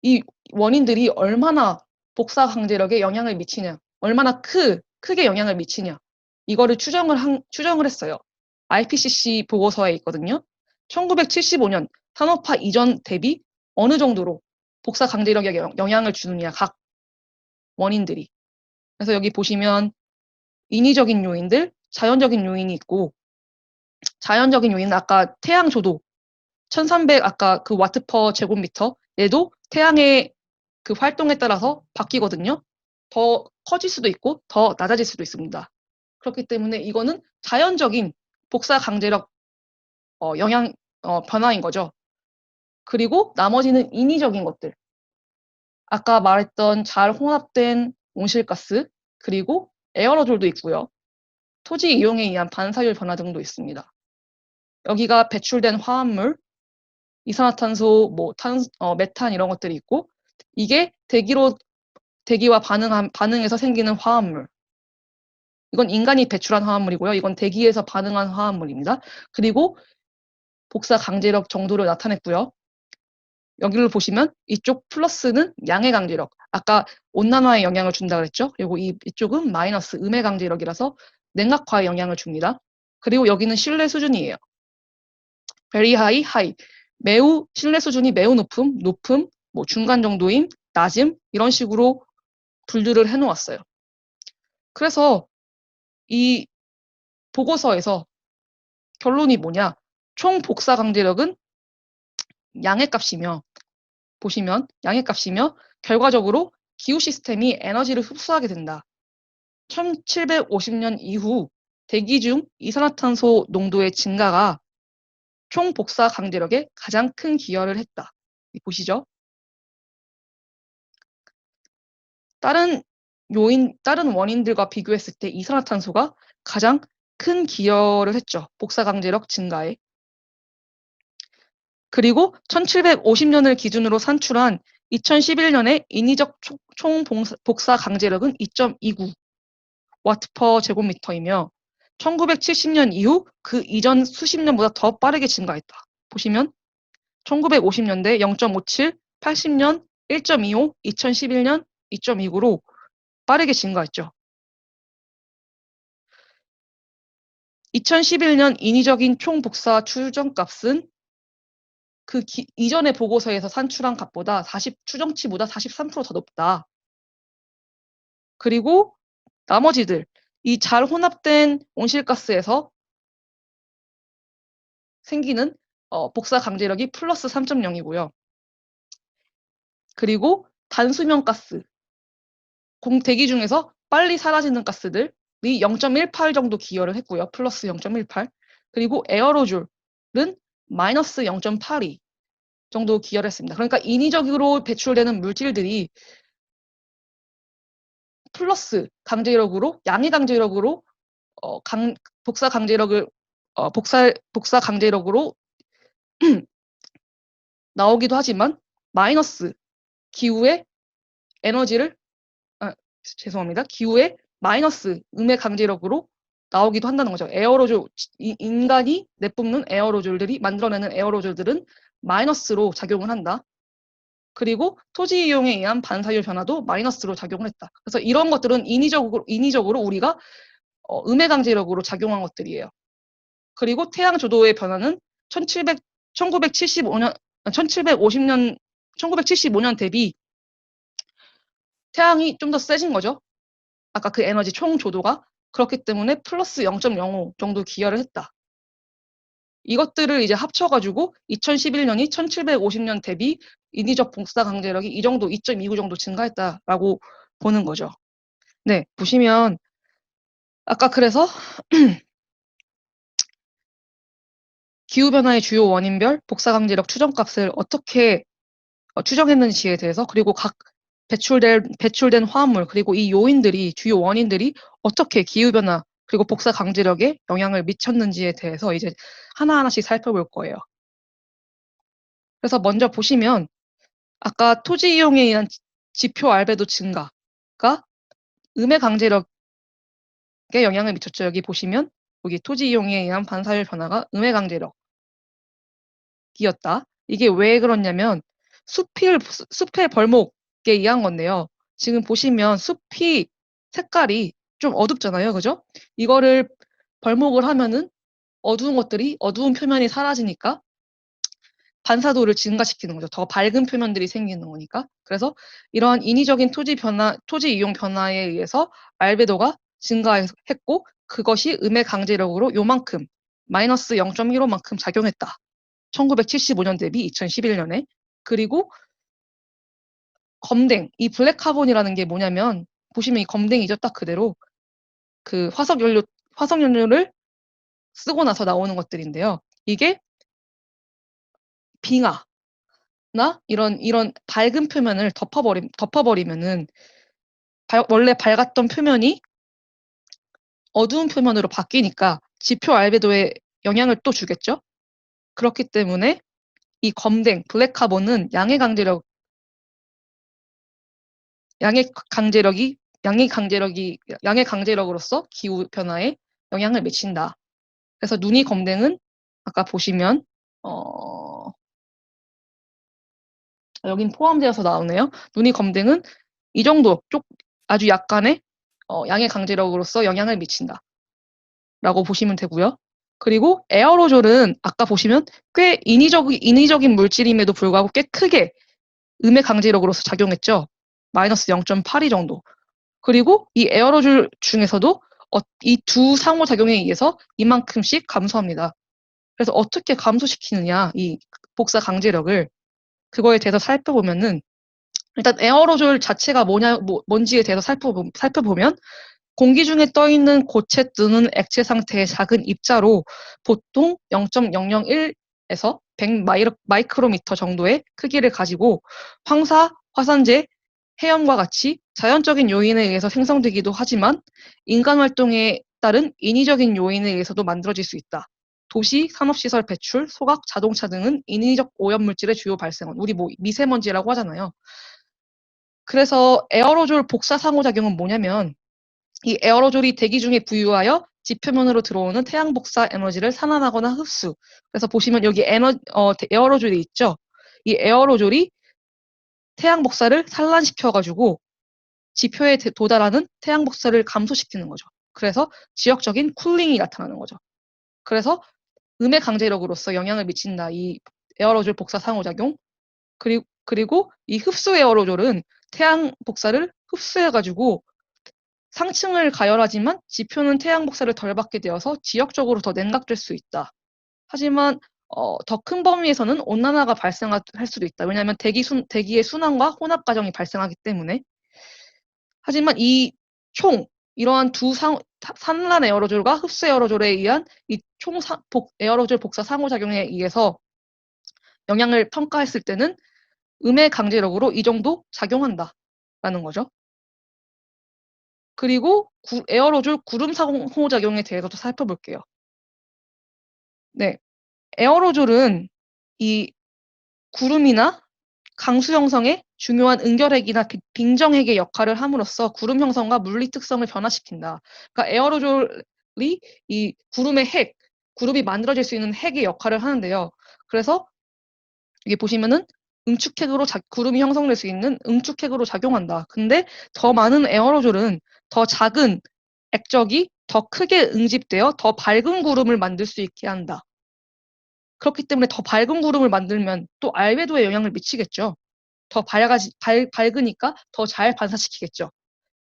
이 원인들이 얼마나 복사 강제력에 영향을 미치냐, 얼마나 크게 영향을 미치냐, 이거를 추정을 했어요. IPCC 보고서에 있거든요. 1975년 산업화 이전 대비 어느 정도로 복사 강제력에 영향을 주느냐, 각 원인들이. 그래서 여기 보시면 인위적인 요인들, 자연적인 요인이 있고, 자연적인 요인은 아까 태양 조도 1300 아까 그 와트 퍼 제곱미터 얘도 태양의 그 활동에 따라서 바뀌거든요. 더 커질 수도 있고 더 낮아질 수도 있습니다. 그렇기 때문에 이거는 자연적인 복사 강제력 변화인 거죠. 그리고 나머지는 인위적인 것들. 아까 말했던 잘 혼합된 온실가스 그리고 에어로졸도 있고요. 토지 이용에 의한 반사율 변화 등도 있습니다. 여기가 배출된 화합물, 이산화탄소, 메탄 이런 것들이 있고 이게 대기와 반응해서 생기는 화합물. 이건 인간이 배출한 화합물이고요. 이건 대기에서 반응한 화합물입니다. 그리고 복사 강제력 정도를 나타냈고요. 여기를 보시면 이쪽 플러스는 양의 강제력. 아까 온난화에 영향을 준다 그랬죠. 그리고 이쪽은 마이너스 음의 강제력이라서 냉각화에 영향을 줍니다. 그리고 여기는 신뢰 수준이에요. very high, high. 매우 신뢰 수준이 매우 높음, 뭐 중간 정도인, 낮음 이런 식으로 분류를 해놓았어요. 그래서 이 보고서에서 결론이 뭐냐? 총 복사 강제력은 양의 값이며 보시면 양의 값이며 결과적으로 기후 시스템이 에너지를 흡수하게 된다. 1750년 이후 대기 중 이산화탄소 농도의 증가가 총 복사 강제력에 가장 큰 기여를 했다. 보시죠. 다른 원인들과 비교했을 때 이산화탄소가 가장 큰 기여를 했죠. 복사 강제력 증가에. 그리고 1750년을 기준으로 산출한 2011년의 인위적 총 복사 강제력은 2.29 와트 퍼 제곱미터이며 1970년 이후 그 이전 수십 년보다 더 빠르게 증가했다. 보시면 1950년대 0.57, 80년 1.25, 2011년 2.29로 빠르게 증가했죠. 2011년 인위적인 총 복사 추정값은 그 이전의 보고서에서 산출한 값보다 추정치보다 43%더 높다. 그리고 나머지들, 이 잘 혼합된 온실가스에서 생기는 복사 강제력이 플러스 3.0이고요. 그리고 단수명 가스, 대기 중에서 빨리 사라지는 가스들이 0.18 정도 기여를 했고요. 플러스 0.18. 그리고 에어로졸은 마이너스 0.82 정도 기여를 했습니다. 그러니까 인위적으로 배출되는 물질들이 플러스 강제력으로, 양의 강제력으로 복사 강제력을 복사 강제력으로 나오기도 하지만 마이너스 기후의 에너지를 죄송합니다. 기후의 마이너스 음의 강제력으로 나오기도 한다는 거죠. 에어로졸, 인간이 내뿜는 에어로졸들이 만들어내는 에어로졸들은 마이너스로 작용을 한다. 그리고 토지 이용에 의한 반사율 변화도 마이너스로 작용을 했다. 그래서 이런 것들은 인위적으로 우리가 음의 강제력으로 작용한 것들이에요. 그리고 태양 조도의 변화는 1975년, 1950년 대비 태양이 좀 더 세진 거죠. 아까 그 에너지 총 조도가. 그렇기 때문에 플러스 0.05 정도 기여를 했다. 이것들을 이제 합쳐가지고 2011년이 1750년 대비 인위적 복사 강제력이 이 정도 2.29 정도 증가했다라고 보는 거죠. 네, 보시면 아까 그래서 기후변화의 주요 원인별 복사 강제력 추정값을 어떻게 추정했는지에 대해서, 그리고 각 배출된 화합물, 그리고 이 요인들이, 주요 원인들이 어떻게 기후변화 그리고 복사 강제력에 영향을 미쳤는지에 대해서 이제 하나하나씩 살펴볼 거예요. 그래서 먼저 보시면 아까 토지 이용에 의한 지표 알베도 증가가 음의 강제력에 영향을 미쳤죠. 여기 보시면 여기 토지 이용에 의한 반사율 변화가 음의 강제력이었다. 이게 왜 그렇냐면 숲의 벌목에 의한 건데요. 지금 보시면 숲이 색깔이 좀 어둡잖아요. 그죠? 이거를 벌목을 하면은 어두운 표면이 사라지니까 반사도를 증가시키는 거죠. 더 밝은 표면들이 생기는 거니까. 그래서 이러한 인위적인 토지 이용 변화에 의해서 알베도가 증가했고, 그것이 음의 강제력으로 요만큼, 마이너스 0.15만큼 작용했다. 1975년 대비 2011년에. 그리고 검댕, 이 블랙카본이라는 게 뭐냐면, 보시면 이 검댕이죠. 딱 그대로. 그 화석연료를 쓰고 나서 나오는 것들인데요. 이게 빙하, 나 이런 밝은 표면을 덮어버리면은 원래 밝았던 표면이 어두운 표면으로 바뀌니까 지표 알베도에 영향을 또 주겠죠. 그렇기 때문에 이 검댕 블랙카본은 양의 강제력으로서 기후 변화에 영향을 미친다. 그래서 눈이 검댕은 아까 보시면 여긴 포함되어서 나오네요. 눈이 검댕은 이 정도 아주 약간의 양의 강제력으로서 영향을 미친다. 라고 보시면 되고요. 그리고 에어로졸은 아까 보시면 꽤 인위적인 물질임에도 불구하고 꽤 크게 음의 강제력으로서 작용했죠. 마이너스 0.82 정도. 그리고 이 에어로졸 중에서도 이 두 상호작용에 의해서 이만큼씩 감소합니다. 그래서 어떻게 감소시키느냐, 이 복사 강제력을, 그거에 대해서 살펴보면은 일단 에어로졸 자체가 뭔지에 대해서 살펴보면 공기 중에 떠있는 고체 또는 액체 상태의 작은 입자로 보통 0.001에서 100 마이크로미터 정도의 크기를 가지고 화산재, 해염과 같이 자연적인 요인에 의해서 생성되기도 하지만 인간 활동에 따른 인위적인 요인에 의해서도 만들어질 수 있다. 도시, 산업시설 배출, 소각, 자동차 등은 인위적 오염물질의 주요 발생원. 우리 미세먼지라고 하잖아요. 그래서 에어로졸 복사 상호작용은 뭐냐면 이 에어로졸이 대기 중에 부유하여 지표면으로 들어오는 태양 복사 에너지를 산화하거나 흡수. 그래서 보시면 여기 에어로졸이 있죠. 이 에어로졸이 태양 복사를 산란시켜가지고 지표에 도달하는 태양 복사를 감소시키는 거죠. 그래서 지역적인 쿨링이 나타나는 거죠. 그래서 음의 강제력으로서 영향을 미친다. 이 에어로졸 복사 상호작용. 그리고 이 흡수 에어로졸은 태양 복사를 흡수해가지고 상층을 가열하지만 지표는 태양 복사를 덜 받게 되어서 지역적으로 더 냉각될 수 있다. 하지만 더 큰 범위에서는 온난화가 발생할 수도 있다. 왜냐하면 대기의 순환과 혼합 과정이 발생하기 때문에. 하지만 이러한 산란 에어로졸과 흡수 에어로졸에 의한 이 에어로졸 복사 상호작용에 의해서 영향을 평가했을 때는 음의 강제력으로 이 정도 작용한다라는 거죠. 그리고 에어로졸 구름 상호작용에 대해서도 살펴볼게요. 네, 에어로졸은 이 구름이나 강수 형성에 중요한 응결핵이나 빙정핵의 역할을 함으로써 구름 형성과 물리 특성을 변화시킨다. 그러니까 에어로졸이 이 구름의 핵, 구름이 만들어질 수 있는 핵의 역할을 하는데요. 그래서 이게 보시면은 응축핵으로 구름이 형성될 수 있는 응축핵으로 작용한다. 근데 더 많은 에어로졸은 더 작은 액적이 더 크게 응집되어 더 밝은 구름을 만들 수 있게 한다. 그렇기 때문에 더 밝은 구름을 만들면 또 알베도에 영향을 미치겠죠. 더 밝으니까 더 잘 반사시키겠죠.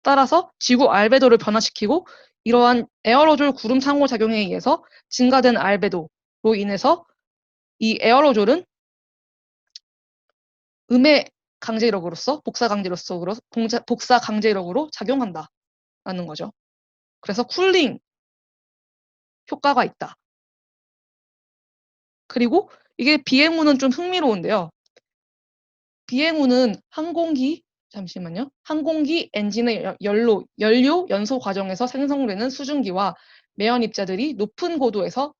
따라서 지구 알베도를 변화시키고 이러한 에어로졸 구름 상호작용에 의해서 증가된 알베도로 인해서 이 에어로졸은 음의 강제력으로서 복사 강제력으로 작용한다라는 거죠. 그래서 쿨링 효과가 있다. 그리고 이게 비행운은 좀 흥미로운데요. 비행운은 항공기 엔진의 연료 연소 과정에서 생성되는 수증기와 매연 입자들이 높은 고도에서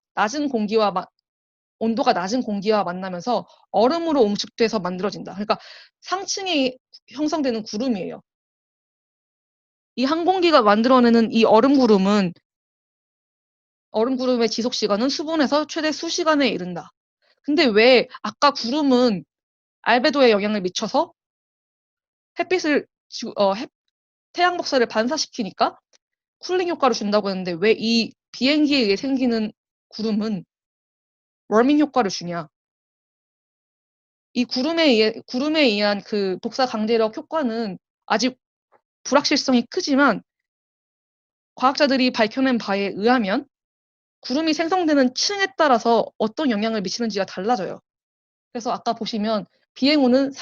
온도가 낮은 공기와 만나면서 얼음으로 응축돼서 만들어진다. 그러니까 상층에 형성되는 구름이에요. 이 항공기가 만들어내는 이 얼음 구름의 지속 시간은 수분에서 최대 수시간에 이른다. 근데 왜 아까 구름은 알베도에 영향을 미쳐서 태양 복사를 반사시키니까 쿨링 효과를 준다고 했는데 왜 이 비행기에 의해 생기는 구름은 워밍 효과를 주냐? 이 구름에 의한 그 복사 강제력 효과는 아직 불확실성이 크지만 과학자들이 밝혀낸 바에 의하면 구름이 생성되는 층에 따라서 어떤 영향을 미치는지가 달라져요. 그래서 아까 보시면 비행운은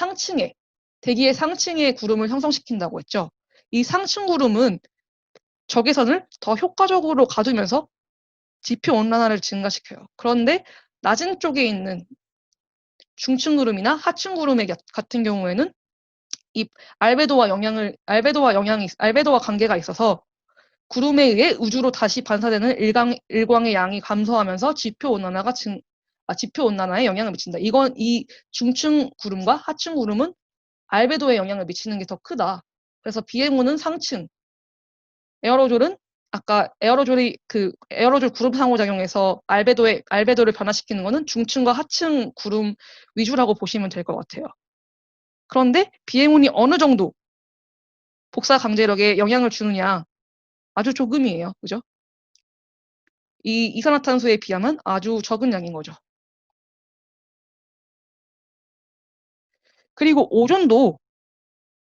대기의 상층에 구름을 형성시킨다고 했죠. 이 상층 구름은 적외선을 더 효과적으로 가두면서 지표 온난화를 증가시켜요. 그런데 낮은 쪽에 있는 중층 구름이나 하층 구름 같은 경우에는 이 알베도와 관계가 있어서 구름에 의해 우주로 다시 반사되는 일광의 양이 감소하면서 지표 온난화에 영향을 미친다. 이 중층 구름과 하층 구름은 알베도에 영향을 미치는 게 더 크다. 그래서 비행운은 상층, 에어로졸은 아까 에어로졸 구름 상호작용에서 알베도를 변화시키는 거는 중층과 하층 구름 위주라고 보시면 될 것 같아요. 그런데 비행운이 어느 정도 복사 강제력에 영향을 주느냐? 아주 조금이에요. 그죠? 이 이산화탄소에 비하면 아주 적은 양인 거죠. 그리고 오존도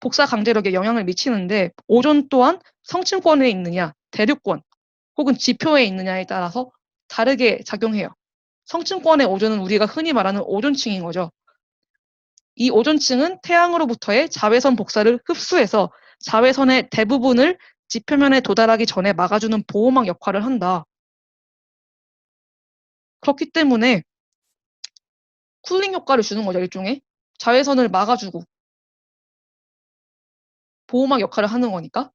복사 강제력에 영향을 미치는데 오존 또한 성층권에 있느냐, 대륙권 혹은 지표에 있느냐에 따라서 다르게 작용해요. 성층권의 오존은 우리가 흔히 말하는 오존층인 거죠. 이 오존층은 태양으로부터의 자외선 복사를 흡수해서 자외선의 대부분을 지표면에 도달하기 전에 막아주는 보호막 역할을 한다. 그렇기 때문에 쿨링 효과를 주는 거죠, 일종의. 자외선을 막아주고 보호막 역할을 하는 거니까.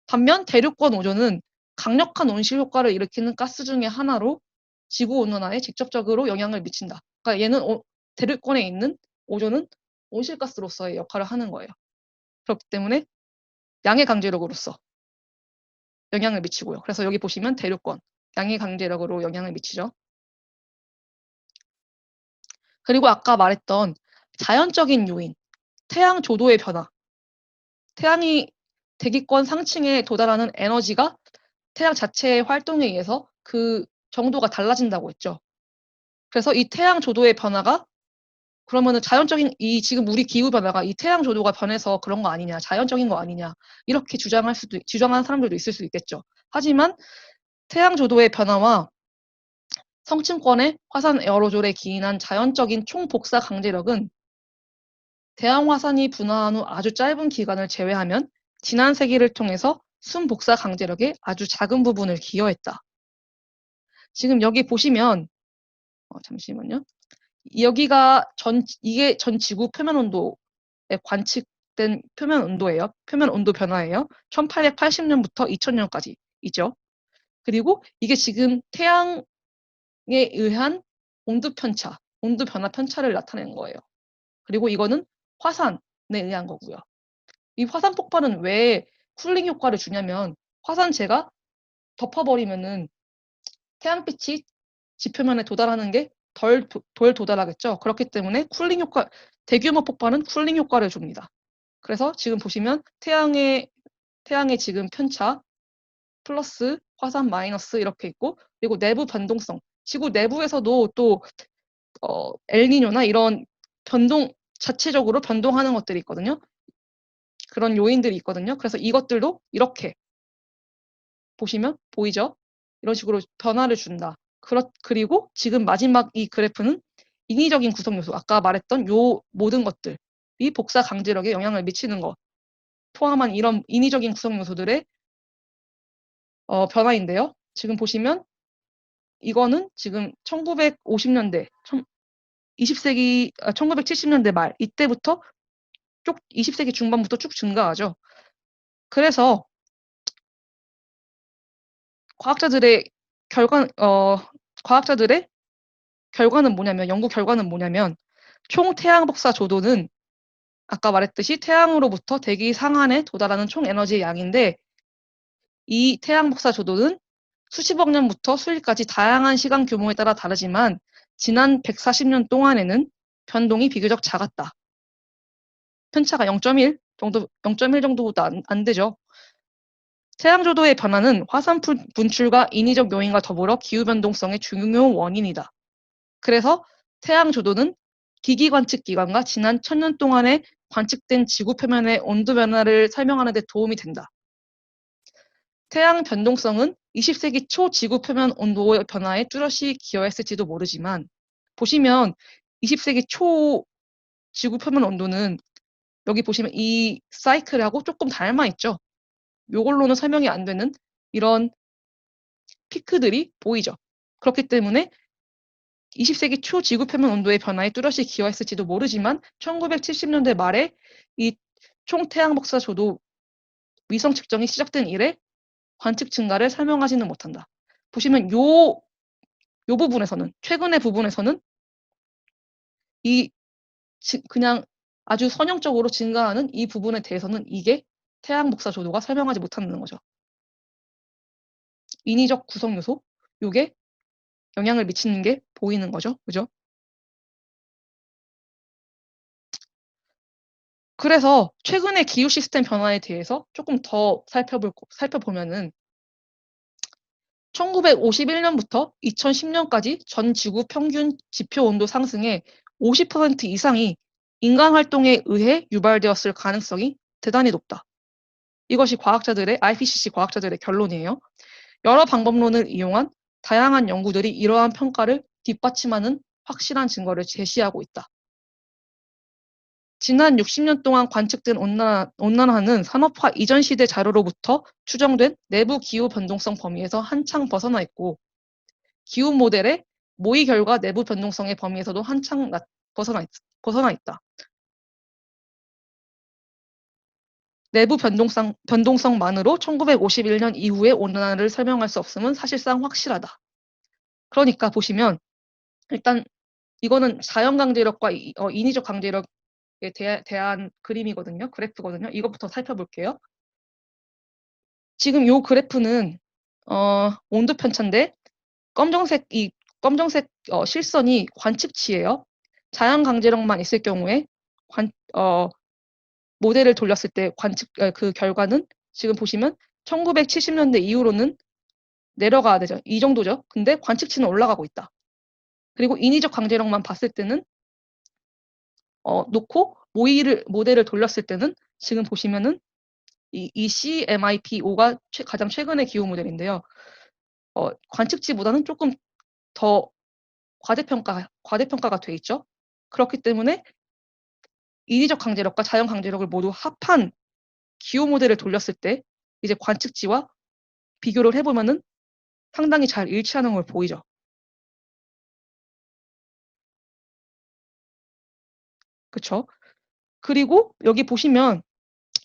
반면 대륙권 오존은 강력한 온실 효과를 일으키는 가스 중의 하나로 지구온난화에 직접적으로 영향을 미친다. 그러니까 얘는 대륙권에 있는 오존은 온실가스로서의 역할을 하는 거예요. 그렇기 때문에 양의 강제력으로서 영향을 미치고요. 그래서 여기 보시면 대륙권, 양의 강제력으로 영향을 미치죠. 그리고 아까 말했던 자연적인 요인, 태양 조도의 변화. 태양이 대기권 상층에 도달하는 에너지가 태양 자체의 활동에 의해서 그 정도가 달라진다고 했죠. 그래서 이 태양 조도의 변화가 그러면은 지금 우리 기후 변화가 이 태양 조도가 변해서 그런 거 아니냐, 자연적인 거 아니냐, 이렇게 주장하는 사람들도 있을 수 있겠죠. 하지만 태양 조도의 변화와 성층권의 화산 에어로졸에 기인한 자연적인 총복사 강제력은 대양 화산이 분화한 후 아주 짧은 기간을 제외하면 지난 세기를 통해서 순복사 강제력의 아주 작은 부분을 기여했다. 지금 여기 보시면 잠시만요. 이게 전 지구 표면 온도에 관측된 표면 온도예요. 표면 온도 변화예요. 1880년부터 2000년까지 이죠. 그리고 이게 지금 태양에 의한 온도 변화 편차를 나타낸 거예요. 그리고 이거는 화산에 의한 거고요. 이 화산 폭발은 왜 쿨링 효과를 주냐면 화산재가 덮어버리면은 태양빛이 지표면에 도달하는 게 덜 도달하겠죠. 그렇기 때문에 쿨링 효과, 대규모 폭발은 쿨링 효과를 줍니다. 그래서 지금 보시면 태양의 지금 편차 플러스 화산 마이너스 이렇게 있고, 그리고 내부 변동성, 지구 내부에서도 또 엘니뇨나 이런 변동, 자체적으로 변동하는 것들이 있거든요. 그런 요인들이 있거든요. 그래서 이것들도 이렇게 보시면 보이죠? 이런 식으로 변화를 준다. 그리고 지금 마지막 이 그래프는 인위적인 구성 요소, 아까 말했던 요 모든 것들이 복사 강제력에 영향을 미치는 것 포함한 이런 인위적인 구성 요소들의 변화인데요. 지금 보시면 이거는 지금 1950년대, 1970년대 말 이때부터 쭉 20세기 중반부터 쭉 증가하죠. 그래서 과학자들의 결과는 뭐냐면, 연구 결과는 뭐냐면, 총 태양 복사 조도는 아까 말했듯이 태양으로부터 대기 상한에 도달하는 총 에너지의 양인데, 이 태양 복사 조도는 수십억 년부터 수일까지 다양한 시간 규모에 따라 다르지만 지난 140년 동안에는 변동이 비교적 작았다. 편차가 0.1 정도보다 안 되죠. 태양 조도의 변화는 화산 분출과 인위적 요인과 더불어 기후 변동성의 중요 원인이다. 그래서 태양 조도는 기기 관측 기관과 지난 1000년 동안에 관측된 지구 표면의 온도 변화를 설명하는 데 도움이 된다. 태양 변동성은 20세기 초 지구 표면 온도의 변화에 뚜렷이 기여했을지도 모르지만, 보시면 20세기 초 지구 표면 온도는 여기 보시면 이 사이클하고 조금 닮아 있죠. 요걸로는 설명이 안 되는 이런 피크들이 보이죠. 그렇기 때문에 20세기 초 지구 표면 온도의 변화에 뚜렷이 기여했을지도 모르지만 1970년대 말에 이 총 태양 복사 조도 위성 측정이 시작된 이래 관측 증가를 설명하지는 못한다. 보시면 요 부분에서는, 최근의 부분에서는 이 그냥 아주 선형적으로 증가하는 이 부분에 대해서는 이게 태양 복사 조도가 설명하지 못한다는 거죠. 인위적 구성 요소, 요게 영향을 미치는 게 보이는 거죠. 그죠? 그래서 최근의 기후 시스템 변화에 대해서 조금 더 살펴보면은 1951년부터 2010년까지 전 지구 평균 지표 온도 상승의 50% 이상이 인간 활동에 의해 유발되었을 가능성이 대단히 높다. 이것이 IPCC 과학자들의 결론이에요. 여러 방법론을 이용한 다양한 연구들이 이러한 평가를 뒷받침하는 확실한 증거를 제시하고 있다. 지난 60년 동안 관측된 온난화는 산업화 이전 시대 자료로부터 추정된 내부 기후 변동성 범위에서 한창 벗어나 있고, 기후 모델의 모의 결과 내부 변동성의 범위에서도 한창 벗어나 있다. 내부 변동성만으로 1951년 이후의 온난화를 설명할 수 없음은 사실상 확실하다. 그러니까 보시면 일단 이거는 자연 강제력과 인위적 강제력에 대한 그림이거든요. 그래프거든요. 이것부터 살펴볼게요. 지금 이 그래프는 온도 편차인데 검정색 실선이 관측치예요. 자연 강제력만 있을 경우에 모델을 돌렸을 때 그 결과는 지금 보시면 1970년대 이후로는 내려가야 되죠. 이 정도죠. 근데 관측치는 올라가고 있다. 그리고 인위적 강제력만 봤을 때는 놓고 모델을 돌렸을 때는 지금 보시면은 이 CMIP5가 가장 최근의 기후 모델인데요. 관측치보다는 조금 더 과대평가가 돼 있죠. 그렇기 때문에 인위적 강제력과 자연 강제력을 모두 합한 기후 모델을 돌렸을 때 이제 관측치와 비교를 해보면은 상당히 잘 일치하는 걸 보이죠. 그쵸? 그리고 여기 보시면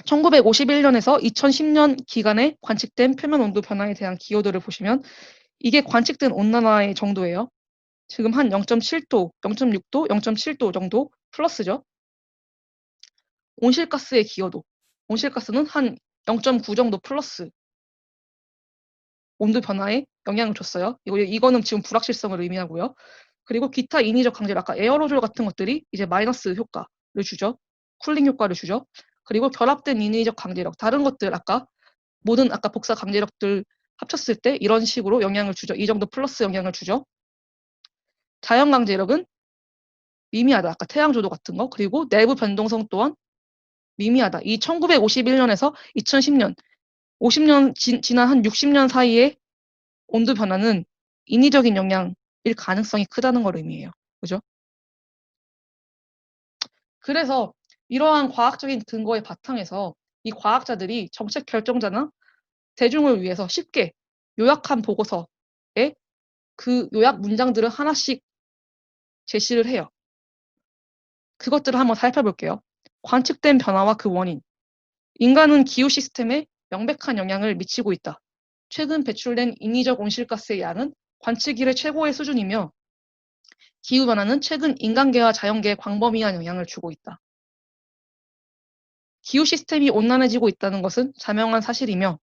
1951년에서 2010년 기간에 관측된 표면 온도 변화에 대한 기여도를 보시면 이게 관측된 온난화의 정도예요. 지금 한 0.7도, 0.6도, 0.7도 정도 플러스죠. 온실가스의 기여도. 온실가스는 한 0.9 정도 플러스 온도 변화에 영향을 줬어요. 이거는 지금 불확실성을 의미하고요. 그리고 기타 인위적 강제력, 아까 에어로졸 같은 것들이 이제 마이너스 효과를 주죠. 쿨링 효과를 주죠. 그리고 결합된 인위적 강제력, 다른 것들 모든 복사 강제력들 합쳤을 때 이런 식으로 영향을 주죠. 이 정도 플러스 영향을 주죠. 자연 강제력은 미미하다. 아까 태양조도 같은 거. 그리고 내부 변동성 또한 미미하다. 이 1951년에서 2010년, 50년 지난 한 60년 사이에 온도 변화는 인위적인 영향일 가능성이 크다는 걸 의미해요. 그죠? 그래서 이러한 과학적인 근거의 바탕에서 이 과학자들이 정책 결정자나 대중을 위해서 쉽게 요약한 보고서에 그 요약 문장들을 하나씩 제시를 해요. 그것들을 한번 살펴볼게요. 관측된 변화와 그 원인. 인간은 기후 시스템에 명백한 영향을 미치고 있다. 최근 배출된 인위적 온실가스의 양은 관측 이래 최고의 수준이며 기후변화는 최근 인간계와 자연계에 광범위한 영향을 주고 있다. 기후 시스템이 온난해지고 있다는 것은 자명한 사실이며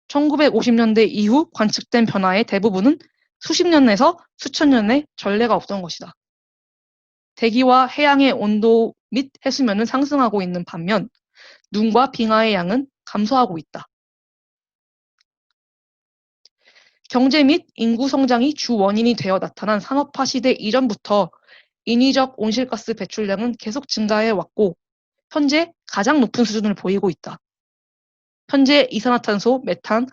1950년대 이후 관측된 변화의 대부분은 수십 년에서 수천 년의 전례가 없던 것이다. 대기와 해양의 온도 및 해수면은 상승하고 있는 반면 눈과 빙하의 양은 감소하고 있다. 경제 및 인구 성장이 주 원인이 되어 나타난 산업화 시대 이전부터 인위적 온실가스 배출량은 계속 증가해 왔고 현재 가장 높은 수준을 보이고 있다. 현재 이산화탄소, 메탄,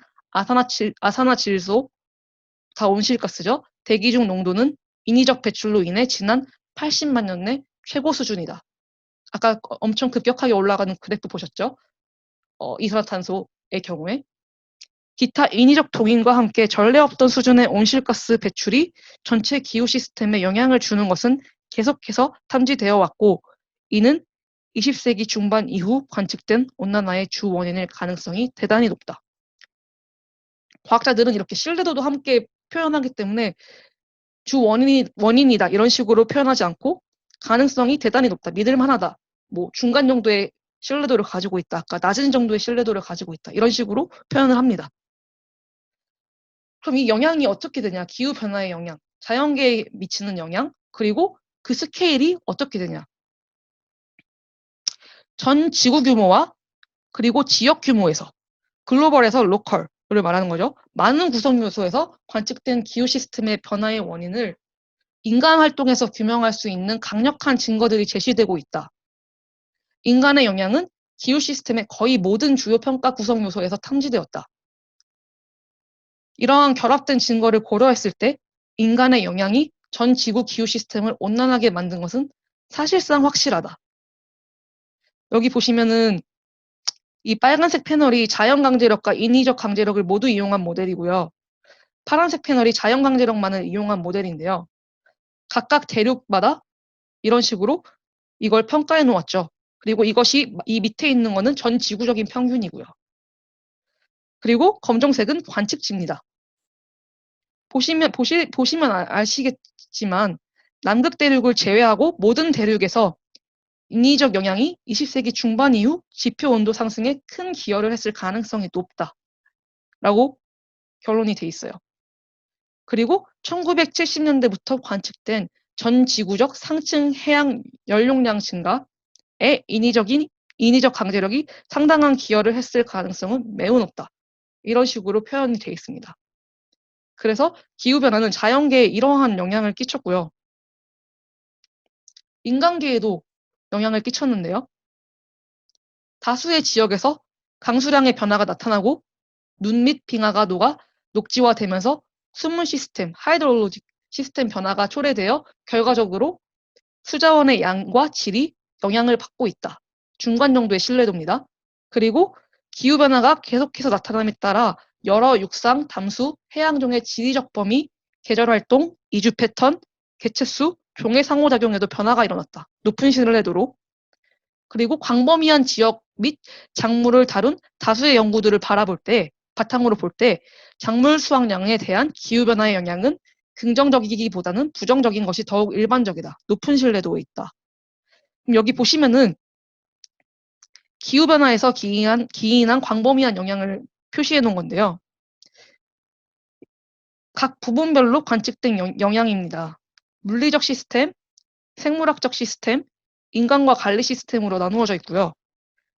아산화질소 다 온실가스죠. 대기 중 농도는 인위적 배출로 인해 지난 80만 년 내 최고 수준이다. 아까 엄청 급격하게 올라가는 그래프 보셨죠? 이산화탄소의 경우에. 기타 인위적 동인과 함께 전례 없던 수준의 온실가스 배출이 전체 기후 시스템에 영향을 주는 것은 계속해서 탐지되어 왔고 이는 20세기 중반 이후 관측된 온난화의 주 원인일 가능성이 대단히 높다. 과학자들은 이렇게 신뢰도도 함께 표현하기 때문에 주 원인이다 이런 식으로 표현하지 않고 가능성이 대단히 높다, 믿을만하다, 뭐 중간 정도의 신뢰도를 가지고 있다, 아까 낮은 정도의 신뢰도를 가지고 있다 이런 식으로 표현을 합니다. 그럼 이 영향이 어떻게 되냐? 기후변화의 영향, 자연계에 미치는 영향, 그리고 그 스케일이 어떻게 되냐? 전 지구 규모와 그리고 지역 규모에서 글로벌에서 로컬을 말하는 거죠. 많은 구성 요소에서 관측된 기후 시스템의 변화의 원인을 인간 활동에서 규명할 수 있는 강력한 증거들이 제시되고 있다. 인간의 영향은 기후 시스템의 거의 모든 주요 평가 구성 요소에서 탐지되었다. 이러한 결합된 증거를 고려했을 때 인간의 영향이 전 지구 기후 시스템을 온난하게 만든 것은 사실상 확실하다. 여기 보시면은 이 빨간색 패널이 자연 강제력과 인위적 강제력을 모두 이용한 모델이고요. 파란색 패널이 자연 강제력만을 이용한 모델인데요. 각각 대륙마다 이런 식으로 이걸 평가해 놓았죠. 그리고 이것이 이 밑에 있는 거는 전 지구적인 평균이고요. 그리고 검정색은 관측치입니다. 보시면 아시겠지만 남극 대륙을 제외하고 모든 대륙에서 인위적 영향이 20세기 중반 이후 지표 온도 상승에 큰 기여를 했을 가능성이 높다라고 결론이 돼 있어요. 그리고 1970년대부터 관측된 전 지구적 상층 해양 연료량 증가에 인위적 강제력이 상당한 기여를 했을 가능성은 매우 높다. 이런 식으로 표현이 돼 있습니다. 그래서 기후변화는 자연계에 이러한 영향을 끼쳤고요. 인간계에도 영향을 끼쳤는데요. 다수의 지역에서 강수량의 변화가 나타나고 눈 및 빙하가 녹아 녹지화되면서 수문 시스템, 하이드롤로직 시스템 변화가 초래되어 결과적으로 수자원의 양과 질이 영향을 받고 있다. 중간 정도의 신뢰도입니다. 그리고 기후변화가 계속해서 나타남에 따라 여러 육상, 담수, 해양종의 지리적 범위, 계절활동, 이주 패턴, 개체수, 종의 상호작용에도 변화가 일어났다. 높은 신뢰도로. 그리고 광범위한 지역 및 작물을 다룬 다수의 연구들을 바탕으로 볼 때 작물 수확량에 대한 기후변화의 영향은 긍정적이기보다는 부정적인 것이 더욱 일반적이다. 높은 신뢰도에 있다. 그럼 여기 보시면은 기후변화에서 기인한 광범위한 영향을 표시해 놓은 건데요. 각 부분별로 관측된 영향입니다. 물리적 시스템, 생물학적 시스템, 인간과 관리 시스템으로 나누어져 있고요.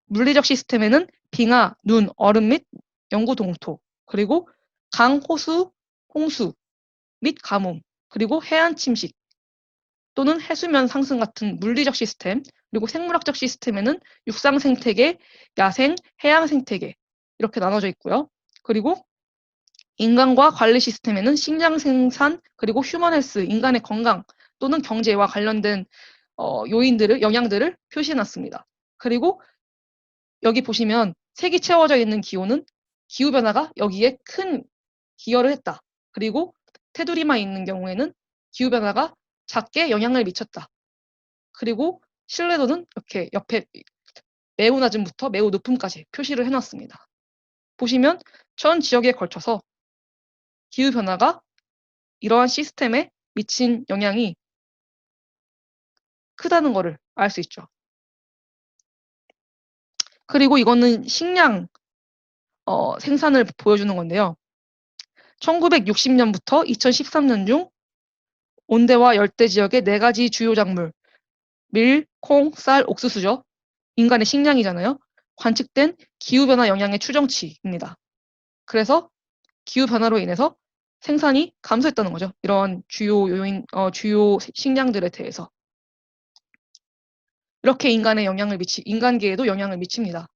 물리적 시스템에는 빙하, 눈, 얼음 및 영구 동토, 그리고 강, 호수, 홍수 및 가뭄, 그리고 해안 침식 또는 해수면 상승 같은 물리적 시스템, 그리고 생물학적 시스템에는 육상 생태계, 야생, 해양 생태계 이렇게 나눠져 있고요. 그리고 인간과 관리 시스템에는 식량 생산, 그리고 휴먼 헬스, 인간의 건강 또는 경제와 관련된 영향들을 표시해 놨습니다. 그리고 여기 보시면 색이 채워져 있는 기호는 기후변화가 여기에 큰 기여를 했다. 그리고 테두리만 있는 경우에는 기후변화가 작게 영향을 미쳤다. 그리고 신뢰도는 이렇게 옆에 매우 낮음부터 매우 높음까지 표시를 해놨습니다. 보시면 전 지역에 걸쳐서 기후변화가 이러한 시스템에 미친 영향이 크다는 것을 알 수 있죠. 그리고 이거는 식량 생산을 보여주는 건데요. 1960년부터 2013년 중 온대와 열대 지역의 4가지 주요 작물, 밀, 콩, 쌀, 옥수수죠. 인간의 식량이잖아요. 관측된 기후변화 영향의 추정치입니다. 그래서 기후변화로 인해서 생산이 감소했다는 거죠. 이런 주요 식량들에 대해서. 이렇게 인간계에도 영향을 미칩니다.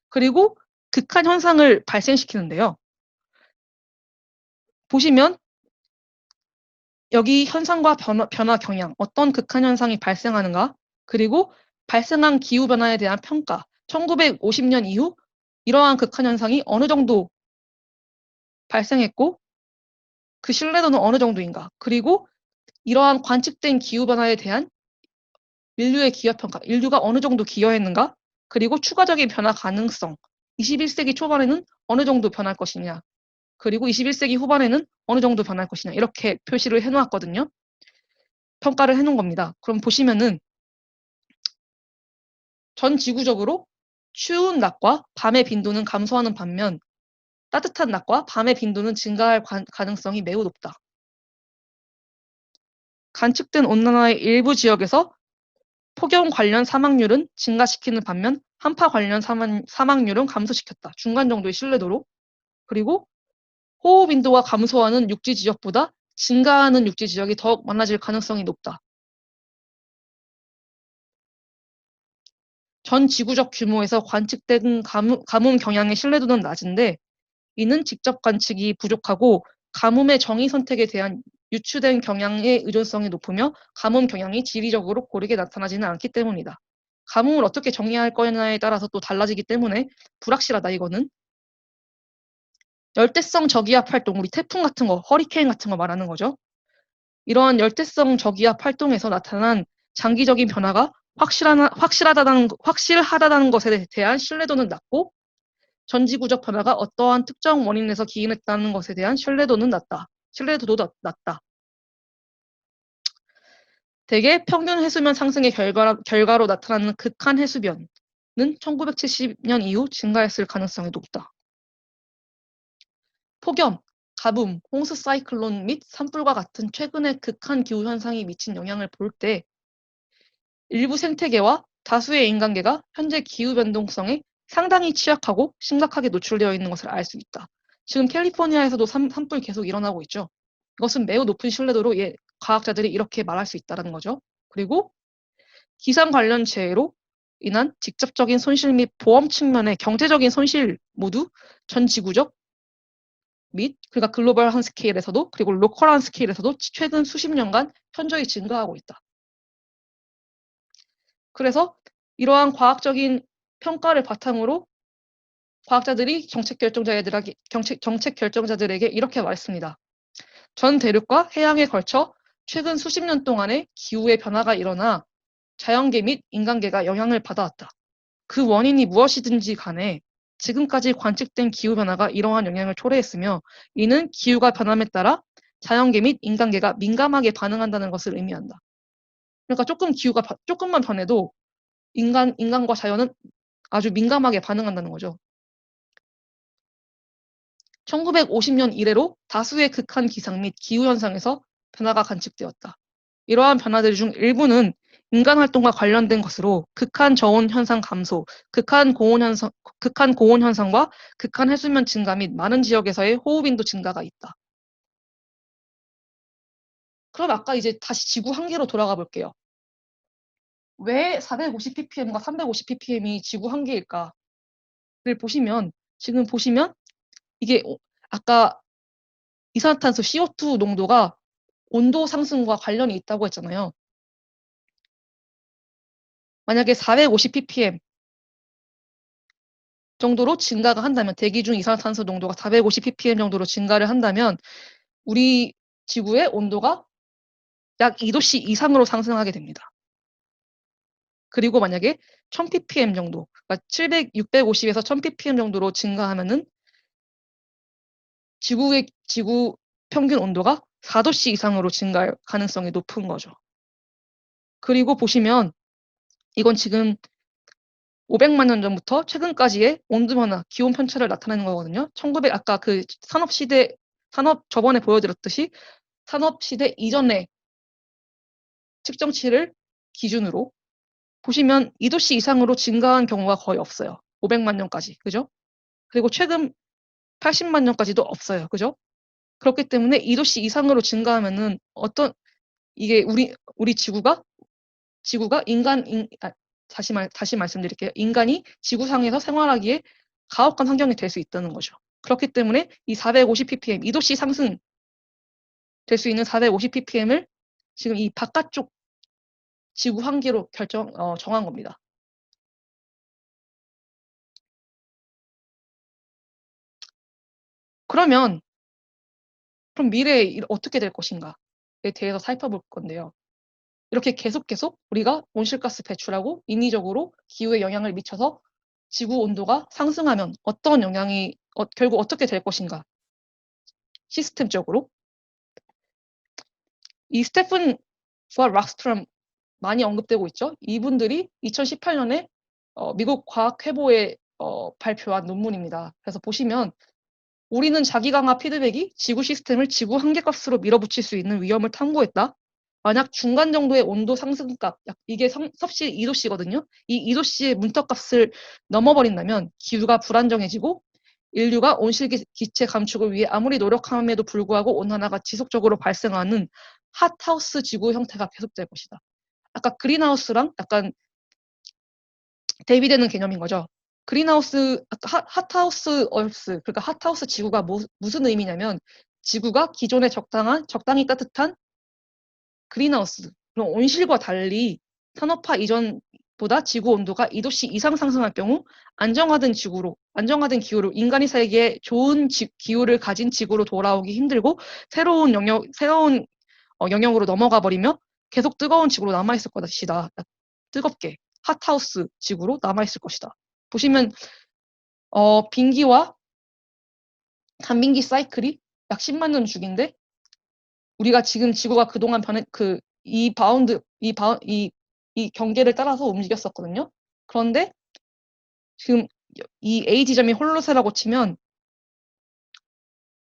그리고 극한 현상을 발생시키는데요. 보시면 여기 현상과 변화 경향, 어떤 극한 현상이 발생하는가, 그리고 발생한 기후변화에 대한 평가, 1950년 이후 이러한 극한 현상이 어느 정도 발생했고 그 신뢰도는 어느 정도인가, 그리고 이러한 관측된 기후변화에 대한 인류의 기여평가, 인류가 어느 정도 기여했는가, 그리고 추가적인 변화 가능성, 21세기 초반에는 어느 정도 변할 것이냐, 그리고 21세기 후반에는 어느 정도 변할 것이냐, 이렇게 표시를 해놓았거든요. 평가를 해놓은 겁니다. 그럼 보시면은 전 지구적으로 추운 낮과 밤의 빈도는 감소하는 반면 따뜻한 낮과 밤의 빈도는 증가할 가능성이 매우 높다. 관측된 온난화의 일부 지역에서 폭염 관련 사망률은 증가시키는 반면 한파 관련 사망률은 감소시켰다. 중간 정도의 신뢰도로. 그리고 호우 빈도가 감소하는 육지 지역보다 증가하는 육지 지역이 더욱 많아질 가능성이 높다. 전 지구적 규모에서 관측된 가뭄 경향의 신뢰도는 낮은데 이는 직접 관측이 부족하고 가뭄의 정의 선택에 대한 유추된 경향의 의존성이 높으며 가뭄 경향이 지리적으로 고르게 나타나지는 않기 때문이다. 가뭄을 어떻게 정의할 거냐에 따라서 또 달라지기 때문에 불확실하다, 이거는. 열대성 저기압 활동, 우리 태풍 같은 거, 허리케인 같은 거 말하는 거죠. 이러한 열대성 저기압 활동에서 나타난 장기적인 변화가 확실하다는 것에 대한 신뢰도는 낮고 전지구적 변화가 어떠한 특정 원인에서 기인했다는 것에 대한 신뢰도도 낮다. 대개 평균 해수면 상승의 결과로 나타나는 극한 해수면은 1970년 이후 증가했을 가능성이 높다. 폭염, 가뭄, 홍수 사이클론 및 산불과 같은 최근의 극한 기후 현상이 미친 영향을 볼 때 일부 생태계와 다수의 인간계가 현재 기후 변동성에 상당히 취약하고 심각하게 노출되어 있는 것을 알 수 있다. 지금 캘리포니아에서도 산불 계속 일어나고 있죠. 이것은 매우 높은 신뢰도로 과학자들이 이렇게 말할 수 있다는 거죠. 그리고 기상 관련 재해로 인한 직접적인 손실 및 보험 측면의 경제적인 손실 모두 전 지구적 및 그러니까 글로벌한 스케일에서도 그리고 로컬한 스케일에서도 최근 수십 년간 현저히 증가하고 있다. 그래서 이러한 과학적인 평가를 바탕으로 과학자들이 정책 결정자들에게 이렇게 말했습니다. 전 대륙과 해양에 걸쳐 최근 수십 년 동안의 기후의 변화가 일어나 자연계 및 인간계가 영향을 받아왔다. 그 원인이 무엇이든지 간에 지금까지 관측된 기후변화가 이러한 영향을 초래했으며 이는 기후가 변함에 따라 자연계 및 인간계가 민감하게 반응한다는 것을 의미한다. 그러니까 조금만 변해도 인간과 자연은 아주 민감하게 반응한다는 거죠. 1950년 이래로 다수의 극한 기상 및 기후현상에서 변화가 관측되었다. 이러한 변화들 중 일부는 인간 활동과 관련된 것으로 극한 저온 현상 감소, 극한 고온 현상과 극한 해수면 증가 및 많은 지역에서의 호우빈도 증가가 있다. 그럼 아까 이제 다시 지구 한계로 돌아가 볼게요. 왜 450ppm과 350ppm이 지구 한계일까를 보시면, 지금 보시면 이게 아까 이산화탄소 CO2 농도가 온도 상승과 관련이 있다고 했잖아요. 만약에 450ppm 정도로 증가가 한다면, 대기 중 이산화탄소 농도가 450ppm 정도로 증가를 한다면 우리 지구의 온도가 약 2도씨 이상으로 상승하게 됩니다. 그리고 만약에 1000ppm 정도, 그러니까 650에서 1000ppm 정도로 증가하면은 지구 평균 온도가 4도씨 이상으로 증가할 가능성이 높은 거죠. 그리고 보시면 이건 지금 500만 년 전부터 최근까지의 온도 변화, 기온 편차를 나타내는 거거든요. 아까 그 저번에 보여드렸듯이 산업시대 이전의 측정치를 기준으로 보시면 2도씨 이상으로 증가한 경우가 거의 없어요. 500만 년까지, 그죠? 그리고 최근 80만 년까지도 없어요, 그죠? 그렇기 때문에 2도씨 이상으로 증가하면은 이게 우리 지구가 다시 말씀드릴게요. 인간이 지구상에서 생활하기에 가혹한 환경이 될 수 있다는 거죠. 그렇기 때문에 이 450ppm, 2도씨 상승 될 수 있는 450ppm을 지금 이 바깥쪽 지구 한계로 정한 겁니다. 그럼 미래에 어떻게 될 것인가에 대해서 살펴볼 건데요. 이렇게 계속 우리가 온실가스 배출하고 인위적으로 기후에 영향을 미쳐서 지구 온도가 상승하면 결국 어떻게 될 것인가. 시스템적으로. 이 스테픈 과 락스트럼 많이 언급되고 있죠. 이분들이 2018년에 미국 과학회보에 발표한 논문입니다. 그래서 보시면 우리는 자기강화 피드백이 지구 시스템을 지구 한계값으로 밀어붙일 수 있는 위험을 탐구했다. 만약 중간 정도의 온도 상승값, 이게 섭씨 2도씨거든요. 이 2도씨의 문턱값을 넘어버린다면 기후가 불안정해지고 인류가 온실기체 감축을 위해 아무리 노력함에도 불구하고 온난화가 지속적으로 발생하는 핫하우스 지구 형태가 계속될 것이다. 아까 그린하우스랑 약간 대비되는 개념인 거죠. 핫하우스 얼스, 그러니까 핫하우스 지구가 무슨 의미냐면 지구가 기존의 적당히 따뜻한 그린하우스, 그럼 온실과 달리 산업화 이전보다 지구 온도가 2도씨 이상 상승할 경우 안정화된 기후로 인간이 살기에 좋은 기후를 가진 지구로 돌아오기 힘들고 새로운 영역으로 넘어가 버리며 계속 뜨거운 지구로 남아있을 것이다. 뜨겁게 핫하우스 지구로 남아있을 것이다. 보시면 빙기와 간빙기 사이클이 약 10만 년 주기인데 우리가 지금 지구가 그동안 이 경계를 따라서 움직였었거든요. 그런데 지금 이 A 지점이 홀로세라고 치면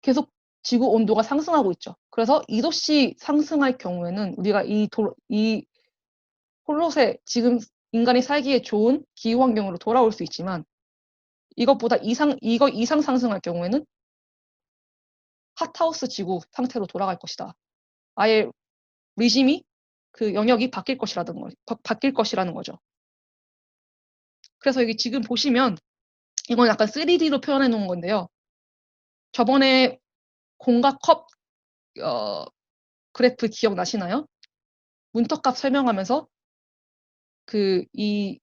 계속 지구 온도가 상승하고 있죠. 그래서 2도씨 상승할 경우에는 우리가 이 홀로세, 지금 인간이 살기에 좋은 기후 환경으로 돌아올 수 있지만 이거 이상 상승할 경우에는 핫하우스 지구 상태로 돌아갈 것이다. 아예 리짐이 그 영역이 바뀔 것이라는 거죠. 그래서 여기 지금 보시면 이건 약간 3D로 표현해 놓은 건데요. 저번에 공과컵 그래프 기억나시나요? 문턱값 설명하면서 이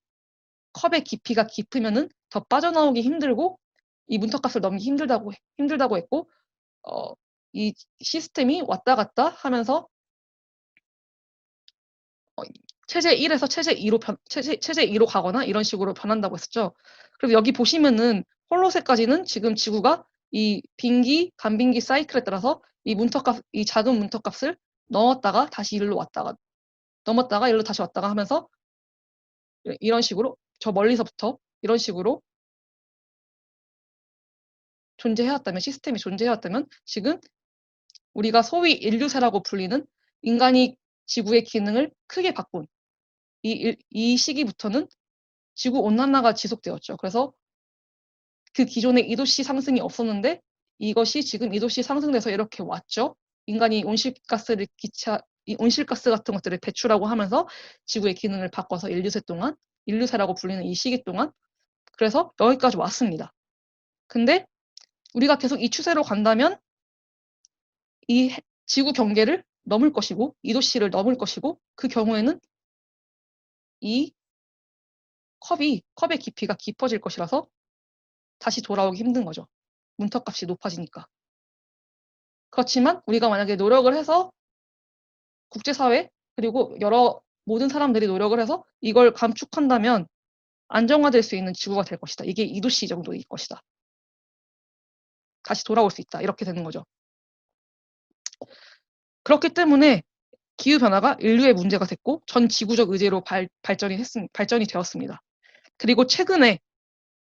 컵의 깊이가 깊으면은 더 빠져나오기 힘들고 이 문턱값을 넘기 힘들다고 했고 이 시스템이 왔다 갔다 하면서 체제 1에서 체제 2로 가거나 이런 식으로 변한다고 했었죠. 그리고 여기 보시면은 홀로세까지는 지금 지구가 이 간빙기 사이클에 따라서 이 작은 문턱값을 넘었다가 다시 일로 왔다가 넘었다가 일로 다시 왔다가 하면서 이런 식으로 저 멀리서부터 이런 식으로 존재해왔다면, 시스템이 존재해왔다면 지금 우리가 소위 인류세라고 불리는 인간이 지구의 기능을 크게 바꾼 이 시기부터는 지구온난화가 지속되었죠. 그래서 그 기존의 2도씨 상승이 없었는데 이것이 지금 2도씨 상승돼서 이렇게 왔죠. 인간이 온실가스 같은 것들을 배출하고 하면서 지구의 기능을 바꿔서 인류세 동안, 인류세라고 불리는 이 시기 동안, 그래서 여기까지 왔습니다. 근데 우리가 계속 이 추세로 간다면 이 지구 경계를 넘을 것이고 2도씨를 넘을 것이고, 그 경우에는 이 컵의 깊이가 깊어질 것이라서 다시 돌아오기 힘든 거죠. 문턱값이 높아지니까. 그렇지만 우리가 만약에 노력을 해서 국제사회 그리고 모든 사람들이 노력을 해서 이걸 감축한다면 안정화될 수 있는 지구가 될 것이다. 이게 2도씨 정도일 것이다. 다시 돌아올 수 있다. 이렇게 되는 거죠. 그렇기 때문에 기후변화가 인류의 문제가 됐고 전 지구적 의제로 발전이 되었습니다. 그리고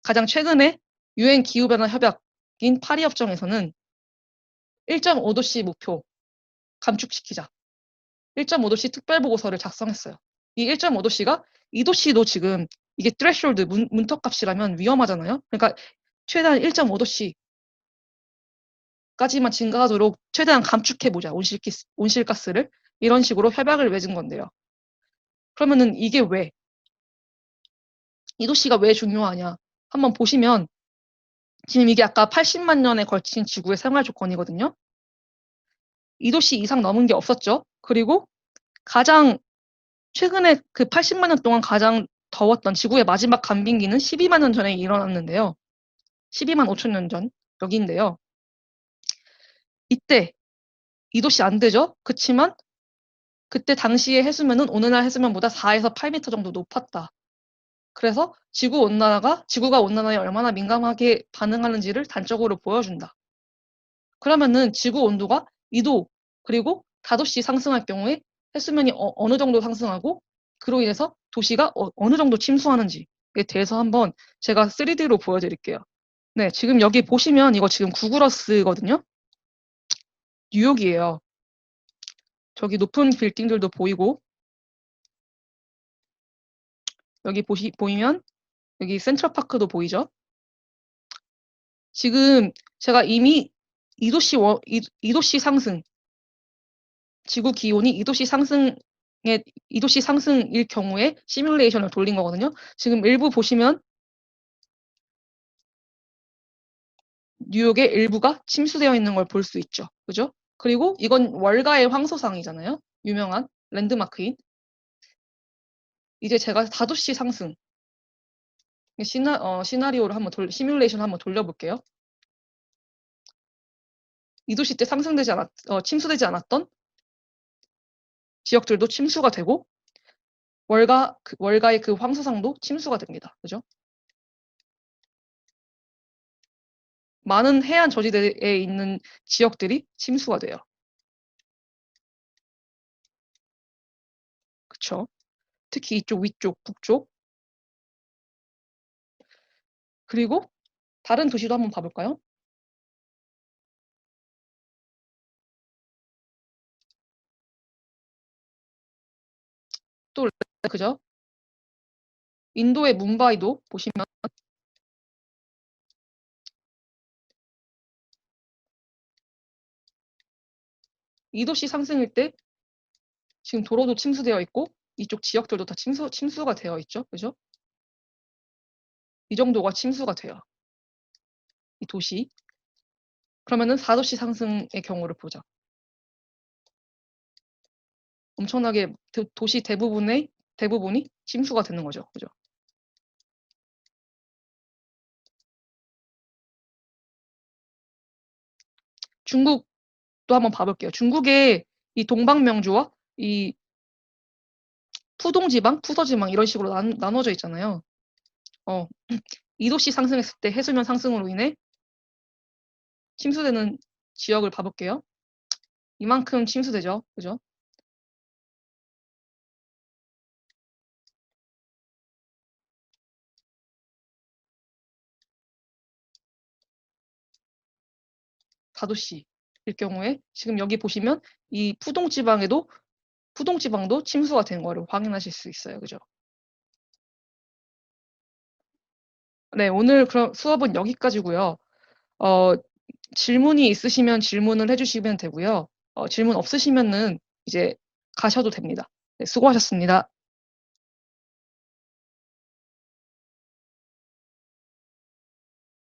가장 최근에 유엔 기후변화 협약인 파리협정에서는 1.5도씨 목표 감축시키자. 1.5도씨 특별보고서를 작성했어요. 이 1.5도씨가 2도씨도 지금 이게 트레시홀드 문턱값이라면 위험하잖아요. 그러니까 최대한 1.5도씨까지만 증가하도록 최대한 감축해보자. 온실가스를. 이런 식으로 협약을 맺은 건데요. 그러면은 이게 왜? 2도씨가 왜 중요하냐? 한번 보시면 지금 이게 아까 80만 년에 걸친 지구의 생활 조건이거든요. 2도씨 이상 넘은 게 없었죠. 그리고 가장 최근에 그 80만 년 동안 가장 더웠던 지구의 마지막 간빙기는 12만 년 전에 일어났는데요. 12만 5천 년 전 여기인데요. 이때 2도씨 안 되죠? 그치만 그때 당시의 해수면은 오늘날 해수면보다 4에서 8m 정도 높았다. 그래서 지구가 온난화에 얼마나 민감하게 반응하는지를 단적으로 보여준다. 그러면은 지구 온도가 2도 그리고 5도씨 상승할 경우에 해수면이 어느 정도 상승하고 그로 인해서 도시가 어느 정도 침수하는지에 대해서 한번 제가 3D로 보여드릴게요. 네, 지금 여기 보시면 이거 지금 구글어스거든요. 뉴욕이에요. 저기 높은 빌딩들도 보이고 여기 보이면 여기 센트럴파크도 보이죠. 지금 제가 이미 2도씨 상승, 지구 기온이 2도씨 상승일 경우에 시뮬레이션을 돌린 거거든요. 지금 일부 보시면 뉴욕의 일부가 침수되어 있는 걸 볼 수 있죠. 그죠? 그리고 이건 월가의 황소상이잖아요. 유명한 랜드마크인. 이제 제가 4도씨 상승 시나리오를 시뮬레이션 한번 돌려볼게요. 2도씨 때 침수되지 않았던 지역들도 침수가 되고 월가의 그 황소상도 침수가 됩니다. 그죠? 많은 해안 저지대에 있는 지역들이 침수가 돼요. 그쵸? 특히 이쪽 위쪽, 북쪽. 그리고 다른 도시도 한번 봐볼까요? 또 그죠? 인도의 뭄바이도 보시면 2도씨 상승일 때 지금 도로도 침수되어 있고 이쪽 지역들도 다 침수가 되어 있죠. 그죠? 이 정도가 침수가 돼요. 이 도시. 그러면은 4도씨 상승의 경우를 보자. 엄청나게 도시 대부분이 침수가 되는 거죠. 그죠? 중국도 한번 봐볼게요. 중국의 이 동방명주와 이 푸동지방, 푸서지방 이런 식으로 나눠져 있잖아요. 2도씨 상승했을 때 해수면 상승으로 인해 침수되는 지역을 봐볼게요. 이만큼 침수되죠. 그죠? 4도씨일 경우에 지금 여기 보시면 이 푸동지방도 침수가 된 거를 확인하실 수 있어요. 그죠? 네, 오늘 그럼 수업은 여기까지고요. 질문이 있으시면 질문을 해주시면 되고요. 질문 없으시면은 이제 가셔도 됩니다. 네, 수고하셨습니다.